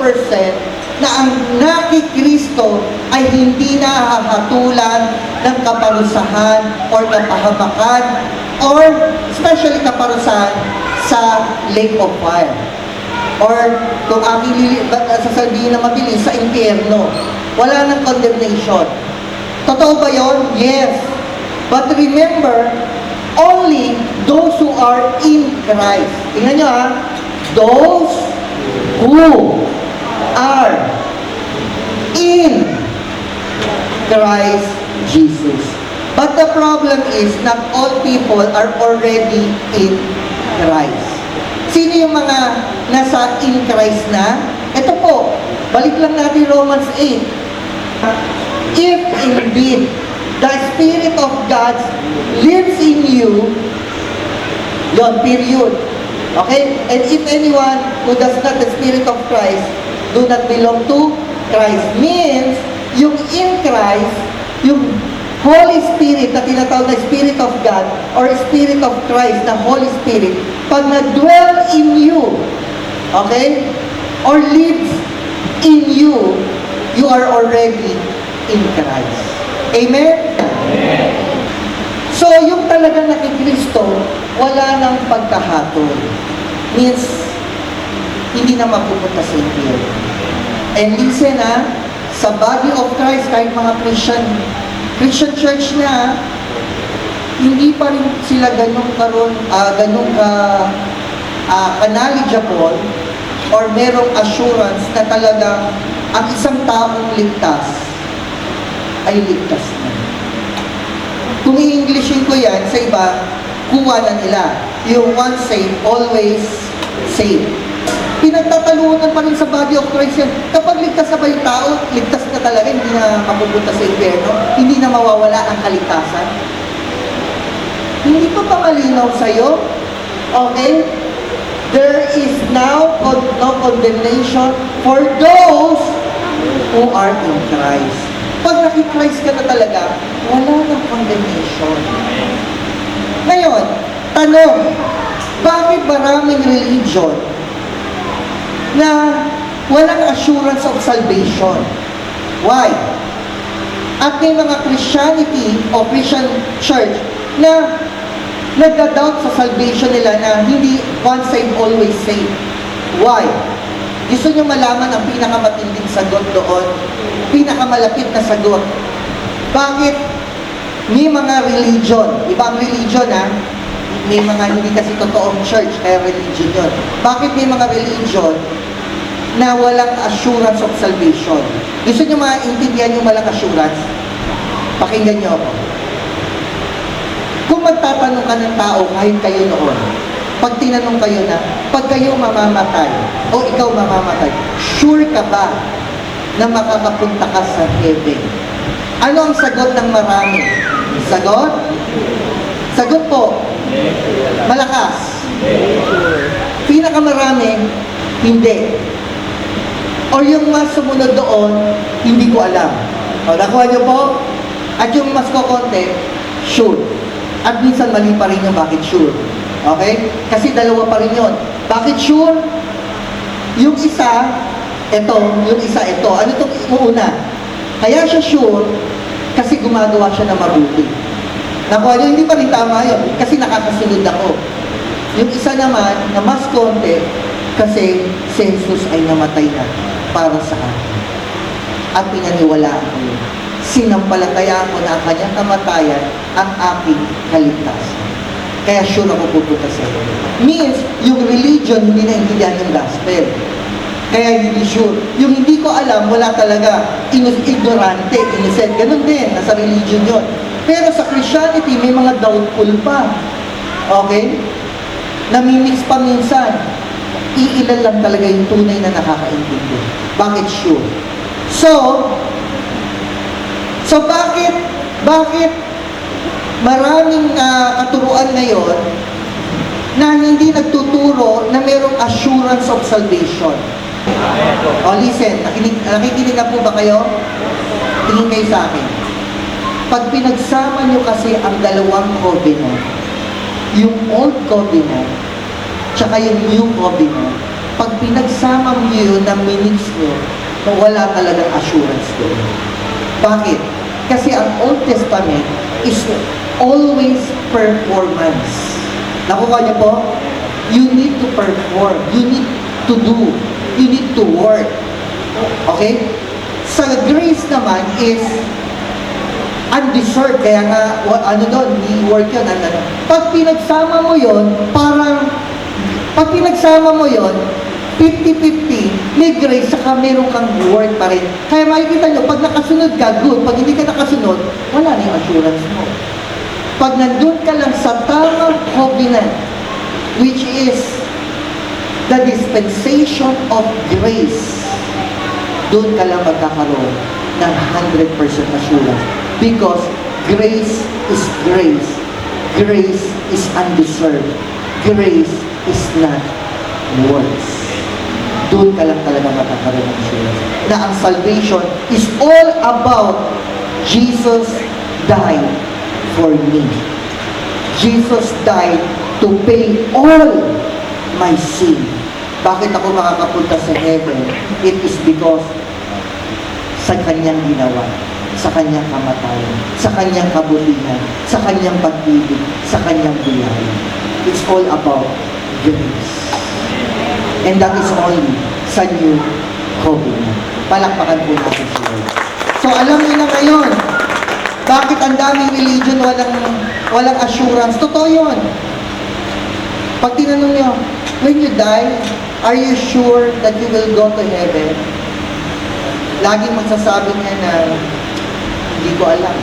na ang nakikristo ay hindi nahahatulan ng kaparusahan or kapahamakan or especially kaparusahan sa lake of fire. Or kung aking sasabihin na mabilis, sa impyerno. Wala ng condemnation. Totoo ba yun? Yes. But remember, only those who are in Christ. Tingnan nyo ha. Those who are in Christ Jesus. But the problem is, not all people are already in Christ. Sino yung mga nasa in Christ na? Ito po, balik lang natin Romans 8. If indeed the Spirit of God lives in you, yon period. Okay? And if anyone who does not the Spirit of Christ do not belong to Christ, means yung in Christ, yung Holy Spirit na tinatawag na Spirit of God or Spirit of Christ na Holy Spirit, pag nag-dwell in you, okay, or lives in you, you are already in Christ. Amen? Amen. So, yung talagang nakikristo, wala nang pagkahatol. Means, hindi na mapupunta sa impyerno. And listen sa body of Christ, kahit mga Christian church na, hindi pa rin sila ganun knowledgeable or merong assurance na talagang ang isang taong ligtas ay ligtas na. Kung i-Englishin ko yan, sa iba, kuha na nila. Yung once saved, always saved. Pinagtatalunan pa rin sa body of Christ yan. Kapag ligtas na ba yung tao, ligtas na talaga, hindi na mapupunta sa impyerno, hindi na mawawala ang kaligtasan. Hindi pa ba malinaw sa'yo? Okay? There is now no condemnation for those who are in Christ. Pag naki-Christ ka na talaga, wala nang condemnation. Ngayon, tanong, bakit maraming religion na walang assurance of salvation? Why? At may mga Christianity o Christian church na nagda-doubt sa salvation nila na hindi once saved, always saved. Why? Gusto nyo malaman ang pinakamatinding sagot doon? Pinakamalapit na sagot. Bakit may mga religion, ibang religion may mga hindi kasi totoong church, kaya religion yun. Bakit may mga religion na walang assurance of salvation? Gusto nyo maintindihan yung walang assurance? Pakinggan nyo ako. Kung kung magtatanong ka ng tao, kahit kayo noon, pag tinanong kayo na, pag kayo mamamatay, o ikaw mamamatay, sure ka ba na makakapunta ka sa heaven? Ano ang sagot ng marami? Sagot? Sagot po. Malakas. Pinakamarami, hindi. Or yung mas sumunod doon, hindi ko alam. O, nakuha niyo po? At yung mas kokonte, sure. At minsan mali pa rin yung bakit sure. Okay? Kasi dalawa pa rin yun. Bakit sure? Yung isa, ito. Yung isa, ito. Ano itong una? Kaya siya sure, kasi gumagawa siya ng mabuti. Nakuha niyo, hindi pa rin tama yun. Kasi nakakasunod ako. Yung isa naman, na mas konti, kasi si Jesus ay namatay na para sa akin. At pinaniwalaan ko yun. Sinampalatayaan ko na ang kanyang kamatayan ang aking kaligtasan. Kaya sure ako pupunta sa iyo. Means, yung religion hindi naintindihan yung gospel. Kaya hindi sure. Yung hindi ko alam, wala talaga. Ignorante, innocent. Ganun din, nasa religion yun. Pero sa Christianity, may mga doubtful pa. Okay? Namimix pa minsan. Iilan lang talaga yung tunay na nakakaintindi. Bakit sure? So bakit maraming katuruan ngayon na hindi nagtuturo na mayroong assurance of salvation? O listen, nakikinig na po ba kayo? Tingin kayo sa akin. Pag pinagsama nyo kasi ang dalawang covenant, yung Old Covenant, tsaka yung New Covenant, pag pinagsama mo yun na minix nyo, wala talagang assurance doon. Bakit? Kasi ang Old Testament is always performance. Nakuha niyo po? You need to perform. You need to do. You need to work. Okay? Sa grace naman is undeserved. Kaya nga, ano doon, i-work yun. Pag pinagsama mo yun, parang, pag pinagsama mo yun, 50-50, may grace, saka meron kang work pa rin. Kaya makikita nyo, pag nakasunod ka, good. Pag hindi ka nakasunod, wala na yung assurance mo. Pag nandun ka lang sa tamang covenant, which is the dispensation of grace, doon ka lang magkakaroon ng 100% assurance. Because grace is grace. Grace is undeserved. Grace is not works. Doon ka lang talaga magkakaroon ng assurance na ang salvation is all about Jesus died for me. Jesus died to pay all my sin. Bakit ako makakapunta sa heaven? It is because sa kanyang ginawa, sa kanyang kamatayan, sa kanyang kabutihan, sa kanyang pag-ibig, sa kanyang biyaya. It's all about grace. And that is only sa New Covenant. Palakpakan po natin si Lord. So alam niyo na ngayon, bakit ang daming religion walang assurance? Totoo yun. Pag tinanong niyo, when you die, are you sure that you will go to heaven? Laging magsasabi niya na, hindi ko alam.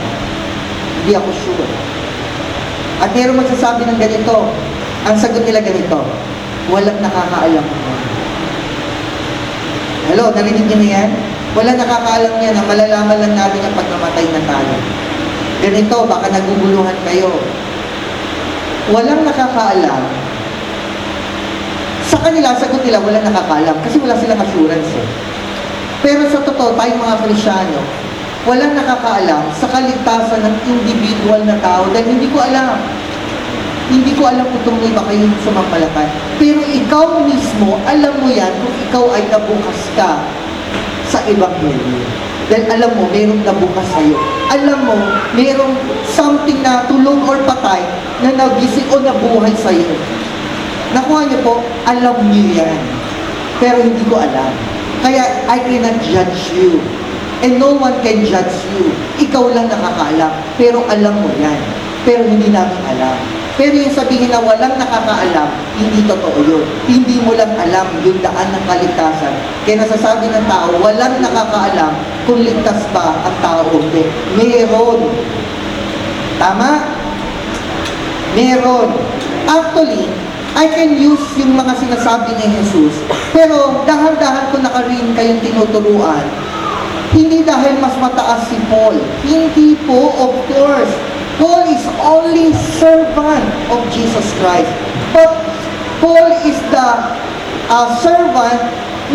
Hindi ako sure. At meron magsasabi ng ganito, ang sagot nila ganito, walang nakakaalam. Hello, narinig niyo na yan? Walang nakakaalam niya na malalaman lang natin ang pag namatay na tayo. Ganito, baka naguguluhan kayo. Walang nakakaalam. Sa kanila, sagot nila, walang nakakaalam. Kasi wala silang assurance eh. Pero sa totoo, tayong mga Kristyano, walang nakakaalam sa kaligtasan ng individual na tao dahil hindi ko alam. Hindi ko alam kung tumuloy ba kayo sumampalatay. Pero ikaw mismo, alam mo yan kung ikaw ay nabukas ka sa Ebanghelyo. Dahil alam mo, mayroong nabukas sa'yo. Alam mo, mayroong something na tulong or patay na nagising o nabuhay sa'yo. Nakuha niyo po, alam niyo yan. Pero hindi ko alam. Kaya I cannot judge you. And no one can judge you. Ikaw lang nakakaalam. Pero alam mo yan. Pero hindi namin alam. Pero yung sabihin na walang nakakaalam, hindi totoo yun. Hindi mo lang alam yung daan ng kaligtasan. Kaya nasasabi ng tao, walang nakakaalam kung ligtas ba ang tao. Meron. Tama? Meron. Actually, I can use yung mga sinasabi ni Jesus, pero dahan-dahan ko na rin kayong tinuturuan. Hindi dahil mas mataas si Paul. Hindi po, of course. Paul is only servant of Jesus Christ. But Paul is the servant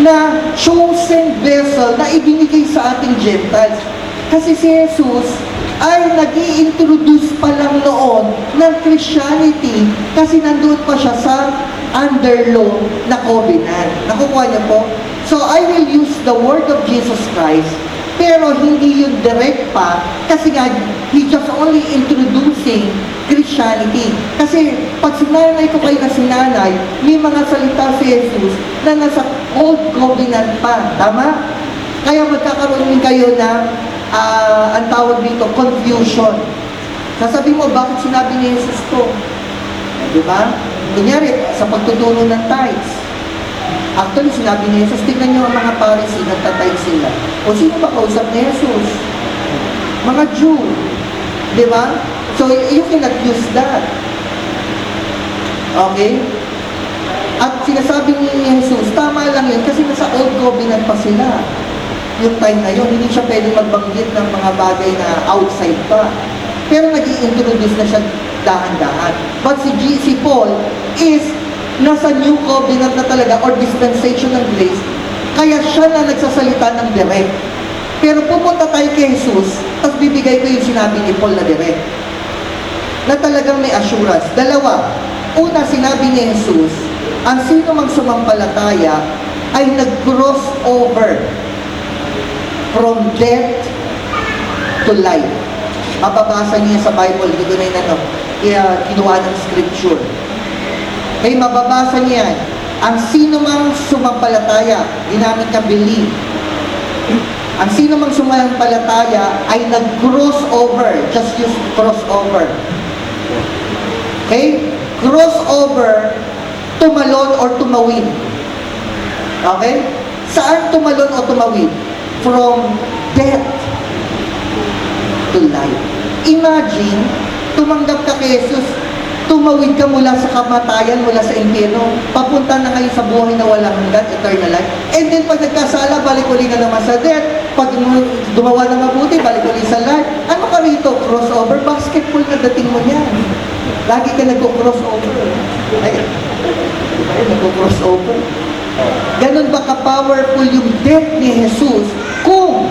na chosen vessel na ibinigay sa ating Gentiles. Kasi si Jesus ay nag-i-introduce pa lang noon ng Christianity kasi nandun pa siya sa under law na covenant. Nakukuha niyo po? So I will use the word of Jesus Christ, pero hindi yun direct pa kasi nga, he just only introducing Christianity. Kasi pag sinanay ko kayo na sinanay, may mga salita si Jesus na nasa old covenant pa. Tama? Kaya magkakaroon din kayo ng ang tawag dito, confusion. Sasabihin mo, bakit sinabi ni Jesus to? Di ba? Kunyari, sa pagtuturo ng tithes. Actually, sinabi ni Jesus, tingnan nyo ang mga Pharisee, nagtatithe sila. O sino ba kausap ni Jesus? Mga Jew. Di ba? So, you cannot use that. Okay? At sinasabi ni Jesus, tama lang yun, kasi nasa old covenant pa sila. Yung time na yun, hindi siya pwedeng magbanggit ng mga bagay na outside pa. Pero nag-i-introduce na siya dahan-dahan. But si Paul is nasa new covenant na talaga or dispensation ng grace, kaya siya na nagsasalita ng direct. Pero pupunta tayo kay Jesus, tapos bibigay ko yung sinabi ni Paul na direct. Na talagang may assurance. Dalawa, una sinabi ni Jesus, ang sino mang sumampalataya ay nag-cross over from death to life. Mababasa niya sa Bible, dito na yun kaya kinuha ng scripture. Kaya mababasa niya, ang sino mang sumampalataya, ginamit ka believe. Ang sino mang sumampalataya ay nag-cross over, just use cross over. Okay? Cross over, tumalon or tumawid. Okay? Saan tumalon o tumawid? From death to life. Imagine, tumanggap ka kay Jesus, tumawid ka mula sa kamatayan, mula sa impyerno, papunta na ngayon sa buhay na walang hanggan, eternal life. And then pag nagkasala, balik uli na naman sa death. Pag gumawa ng mabuti, balik uli sa life. Ano ka rito? Crossover? Basketball na dating mo yan. Lagi ka nagko-crossover. Ay, nagko-crossover. Ganun ba ka-powerful yung death ni Jesus kung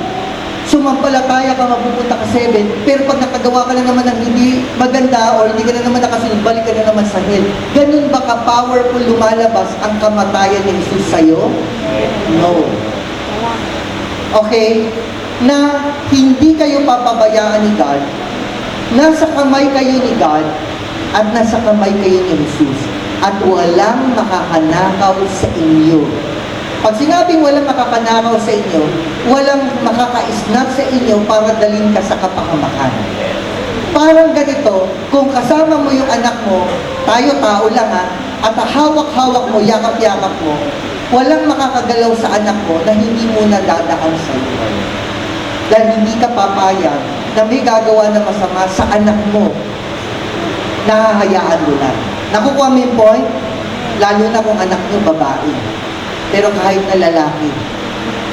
sumampalataya ka, mapupunta ka 7, pero pag nakagawa ka na naman ng hindi maganda or hindi ka na naman nakasunod, balik ka na naman sa hell. Ganun ba ka-powerful lumalabas ang kamatayan ni Jesus sa'yo? No. Okay? Na hindi kayo papabayaan ni God, nasa kamay kayo ni God, at nasa kamay kayo ni Jesus. At walang makakanakaw sa inyo. Pag sinabing walang makakanakaw sa inyo, walang makakaisnat sa inyo para dalhin ka sa kapahamakan. Parang ganito, kung kasama mo yung anak mo, tayo tao lang at hawak-hawak mo, yakap-yakap mo, walang makakagalaw sa anak mo na hindi mo nadadaan sa iyo. Dahil hindi ka papayag na may gagawa na masama sa anak mo, nahahayaan mo lang. Nakukuha mo yung point? Lalo na kung anak nyo babae. Pero kahit na lalaki.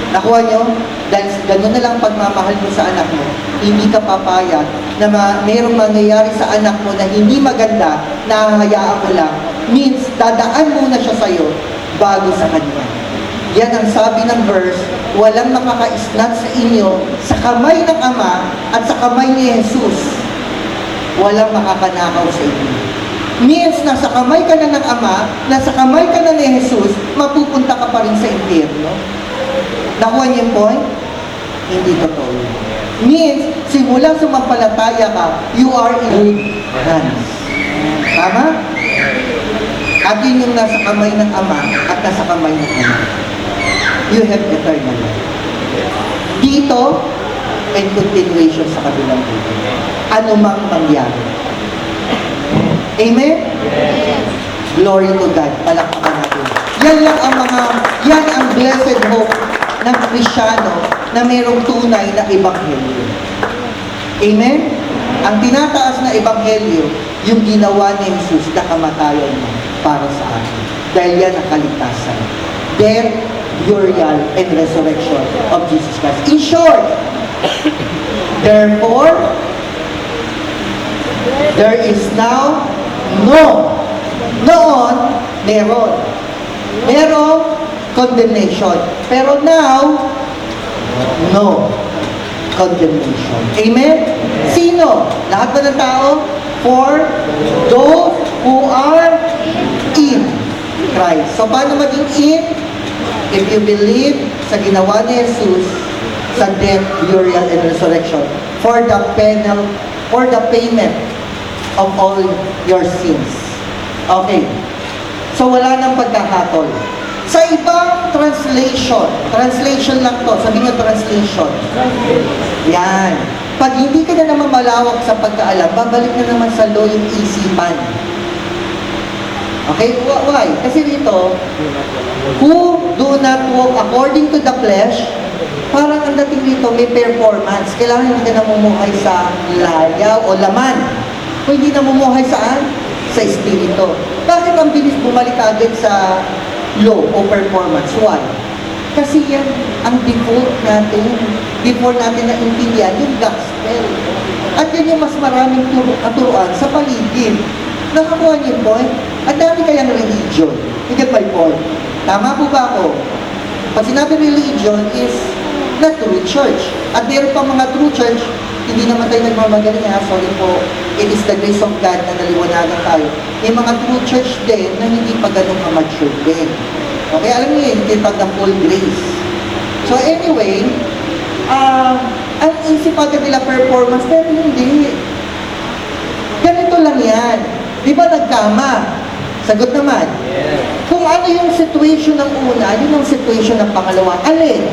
Nakuha nyo? Dahil gano'n na lang pagmamahal mo sa anak mo, hindi ka papayag na mayroong mangyayari sa anak mo na hindi maganda, nahahayaan mo lang. Means, dadaan muna siya sa'yo bago sa kanya. Yan ang sabi ng verse, walang makakaisnat sa inyo sa kamay ng Ama at sa kamay ni Jesus. Walang makakanakaw sa inyo. Means, nasa kamay ka na ng Ama, nasa kamay ka na ni Jesus, mapupunta ka pa rin sa impyerno. Nakuha niyo yung point? Hindi totoo. Means, simula sumampalataya ka, you are in good hands. Tama? At yun yung nasa kamay ng Ama at nasa kamay ng Ama. You have eternal life. Dito, and continuation sa kabilang buhay. Ano mang mangyari. Amen? Yes. Glory to God. Palakpakan natin. Yan ang blessed hope ng Kristiyano na mayroong tunay na ebanghelyo. Amen? Ang tinataas na ebanghelyo yung ginawa ni Jesus na kamatayan niya para sa atin. Dahil yan ang kaligtasan. Death, burial, and resurrection of Jesus Christ. In short, therefore, there is now no. Noon, meron. Merong condemnation. Pero now, no condemnation. Amen? Sino? Lahat ba ng tao? For those who are in Christ. So, paano maging in? If you believe sa ginawa ni Jesus sa death, burial, and resurrection for the payment of all your sins. Okay. So, wala nang pagkahatol. Sa ibang translation lang to, sabi nyo translation. Yan. Pag hindi ka na naman malawak sa pagkaalam, babalik na naman sa law yung isipan. Okay? Why? Kasi dito, who do not walk according to the flesh, parang ang dating dito, may performance. Kailangan hindi ka namumuhay sa layaw o laman. Kung hindi namumuhay saan? Sa espiritu. Bakit ang bilis bumalik agad sa law o performance? Why? Kasi yan ang default natin. Before natin naintindihan yung gospel. At yan yung mas maraming katuruan sa paligid. Nakakuha niyo yung point? At dami kayang religion. You get my point? Tama po ba ako? Pag sinabi religion is not true church. At meron pa mga true church, hindi naman tayo nagmamagaling ha. Sorry po. It is the grace of God na naliwanagan tayo. May mga true church din na hindi pa ganun ka-mature din. Okay, alam niyo yun, tinatag ng full grace. So anyway, ang isip agad nila performance, pero hindi. Ganito lang yan. Di ba nagkama? Sagot naman. Kung ano yung situation ng una, yun ang situation ng pangalawa. Alin?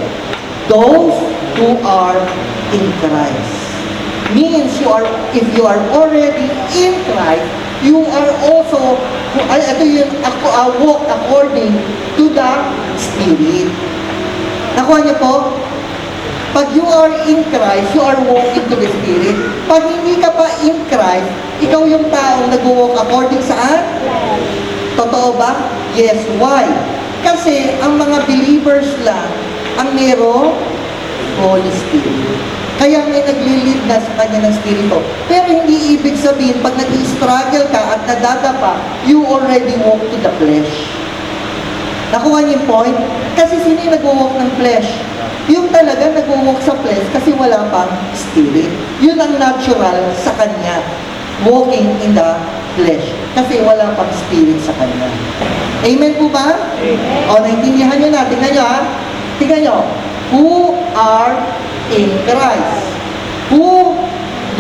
Those who are in Christ. Means if you are already in Christ, you are also, ito yung walk according to the Spirit. Nakuha niyo po? Pag you are in Christ, you are walking to the Spirit. Pag hindi ka pa in Christ, ikaw yung taong nag-walk according saan? Totoo ba? Yes. Why? Kasi ang mga believers lang ang merong Holy Spirit. Kaya may nagli-lead na sa kanya ng Espiritu. Pero hindi ibig sabihin, pag nag-struggle ka at nadadapa, you already walk to the flesh. Nakuha niyo yung point? Kasi sino yung nag-walk ng flesh? Yung talaga nag-walk sa flesh kasi wala pang Spirit. Yun ang natural sa kanya. Walking in the flesh. Kasi wala pang Spirit sa kanya. Amen po ba? Amen. O, naintindihan nyo na. Tingnan nyo ha. Tingnan nyo. Who are in Christ. Who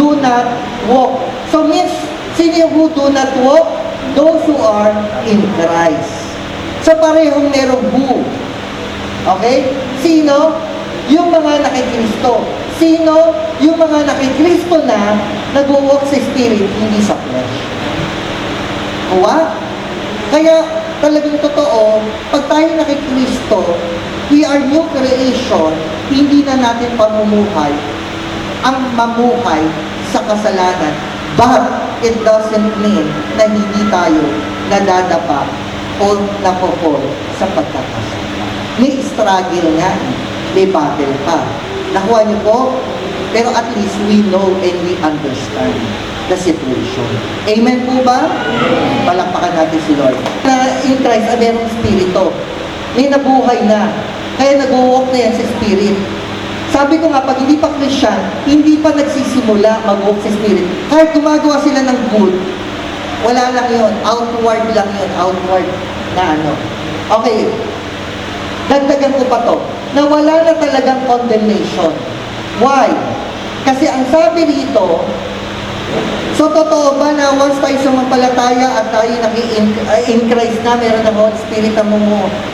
do not walk. So means, sino yung who do not walk? Those who are in Christ. So parehong merong who. Okay? Sino? Yung mga nakikristo. Sino? Yung mga nakikristo na nag-walk sa spirit, hindi sa flesh. Kuha? Kaya talagang totoo, pag tayo nakikristo, we are new creation, hindi na natin pamumuhay ang mamuhay sa kasalanan. But it doesn't mean na hindi tayo nadadapa o napopol sa pagkakasala. May struggle nga, may battle pa. Nakuha niyo po? Pero at least we know and we understand the situation. Amen po ba? Palakpakan natin si Lord. Na in Christ, merong spirito. May nabuhay na. Kaya nag-walk na yan sa Spirit. Sabi ko nga, pag hindi pa Christian, hindi pa nagsisimula mag-walk sa Spirit. Kahit gumagawa sila ng good, wala lang yun. Outward lang yun. Outward na ano. Okay. Dagdagan ko pa to. Na wala na talagang condemnation. Why? Kasi ang sabi rito, so totoo ba na once tayo sumampalataya at tayo in Christ na, meron ng Holy Spirit na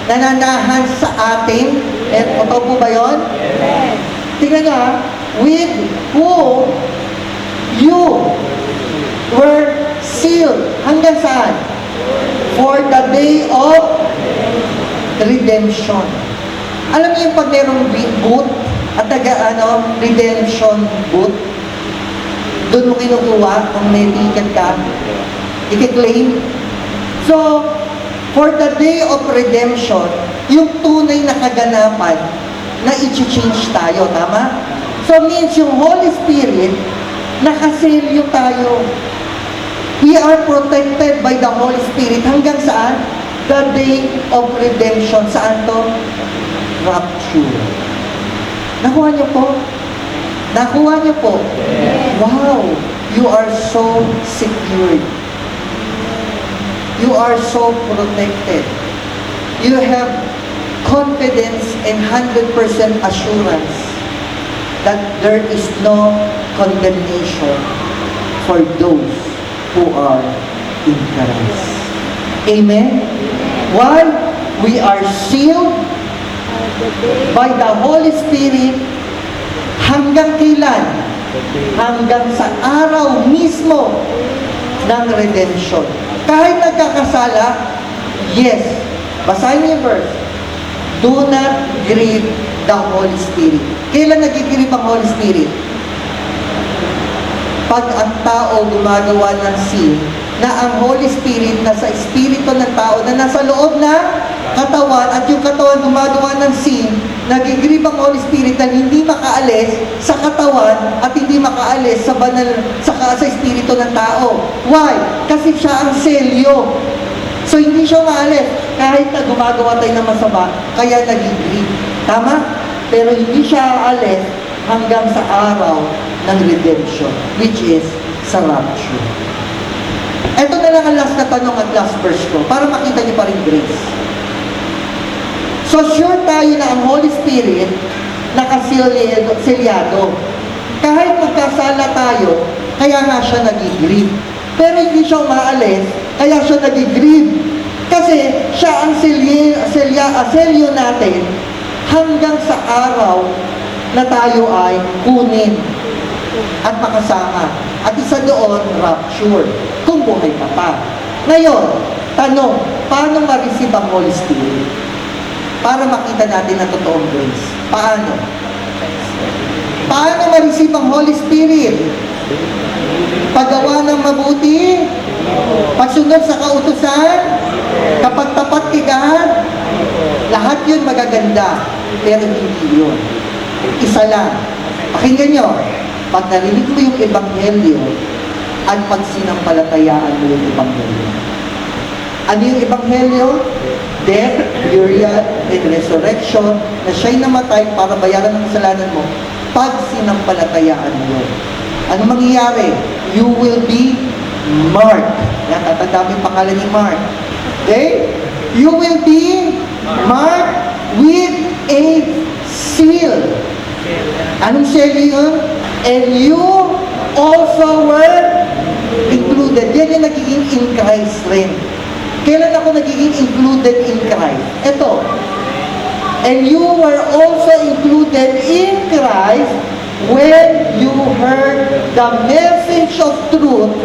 nananahan sa atin? Totoo po ba yun? Yes. Tingnan nyo ha, with whom you were sealed. Hanggang saan? For the day of redemption. Alam niyo yung pag merong boot at redemption boot, doon mo kinukuha kung may ticket ka, I-claim. So, for the day of redemption, yung tunay na kaganapan na i-change tayo, tama? So, means yung Holy Spirit, nakaselyo tayo. We are protected by the Holy Spirit. Hanggang saan? The day of redemption. Saan to? Rapture. Nakuha niyo po? Nakuha niyo po? Wow! You are so secured. You are so protected. You have confidence and 100% assurance that there is no condemnation for those who are in Christ. Amen? Why? We are sealed by the Holy Spirit hanggang kailan? Hanggang sa araw mismo ng redemption. Kahit nagkakasala, yes, basahin niyo yung verse. Do not grieve the Holy Spirit. Kailan nagigrieve ang Holy Spirit? Pag ang tao gumagawa ng sin, na ang Holy Spirit nasa espiritu ng tao na nasa loob ng katawan at yung katawan gumagawa ng sin, nagigrieve ang Holy Spirit na hindi makaalis sa katawan at hindi makaalis sa banal sa espiritu ng tao. Why? Kasi siya ang selyo. So hindi siya maalis kahit na gumagawa tayo ng masama, kaya nagigrieve. Tama? Pero hindi siya aalis hanggang sa araw ng redemption, which is sa rapture. Ito na lang ang last na tanong at last verse ko, para makita niyo pa rin grace. So sure tayo na ang Holy Spirit nakasilyado. Kahit magkasala tayo, kaya nga siya nagigrieve. Pero hindi siya umaalis, kaya siya nagigrieve. Kasi siya ang selyo natin hanggang sa araw na tayo ay kunin at makasama. At isa doon, rapture, kung buhay pa pa. Ngayon, tanong, paano ma-receive ang Holy Spirit? Para makita natin ang totoong grace. Paano? Paano ma-receive ang Holy Spirit? Paggawa ng mabuti? Pagsunod sa kautusan? Kapag tapat kay God? Lahat yun magaganda. Pero hindi yun. Isa lang. Pakinggan nyo. Pag narinig mo yung Ebanghelyo at pag sinampalatayaan mo yung Ebanghelyo. Ano yung Ebanghelyo? Death, burial, and resurrection na siya'y namatay para bayaran ng kasalanan mo pag sinampalatayaan mo yun. Ano mangyayari? You will be marked. Yan, tatanda mo yung pangalan ni Mark. Okay? You will be marked with a seal. Anong seal yun? And you also were included. Yan yung nagiging in Christ rin. Kailan ako nagiging included in Christ? Ito. And you were also included in Christ when you heard the message of truth.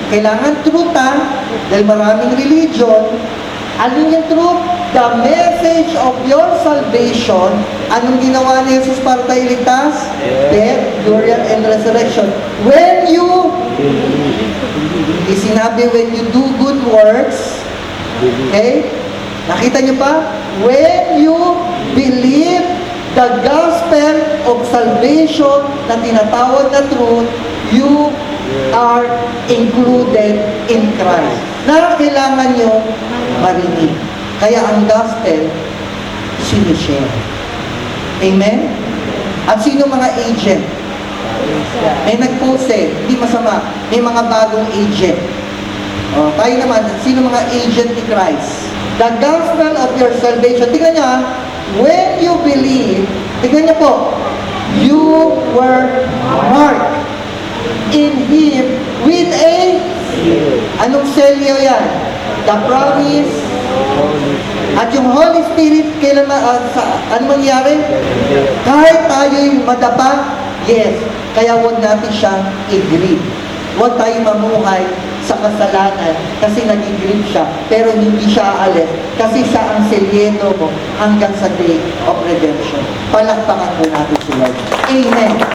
Kailangan truth dahil maraming religion. Ano yung truth? The message of your salvation. Anong ginawa ni Jesus para tayo ligtas? Death, burial, and resurrection. When you, hindi sinabi when you do good works, okay? Nakita niyo pa? When you believe the gospel of salvation na tinatawag na truth, you are included in Christ. Na kailangan nyo marinig. Kaya ang gospel, sinishare. Amen? At sino mga agent? May nag-post hindi masama. May mga bagong agent. Tayo naman, sino mga agent ni Christ? The gospel of your salvation. Tingnan nyo when you believe, tingnan nyo po, you were marked in Him with a anong selyo yan? The promise. At yung Holy Spirit, kailan ano mangyari? Kahit tayo'y madapa, yes, kaya huwag natin siyang i-grieve. Huwag tayong mamuhay sa kasalanan kasi nag-i-grieve siya, pero hindi siya aalis kasi siya ang selyedo mo hanggang sa day of redemption. Palakpakan po natin si Lord. Amen.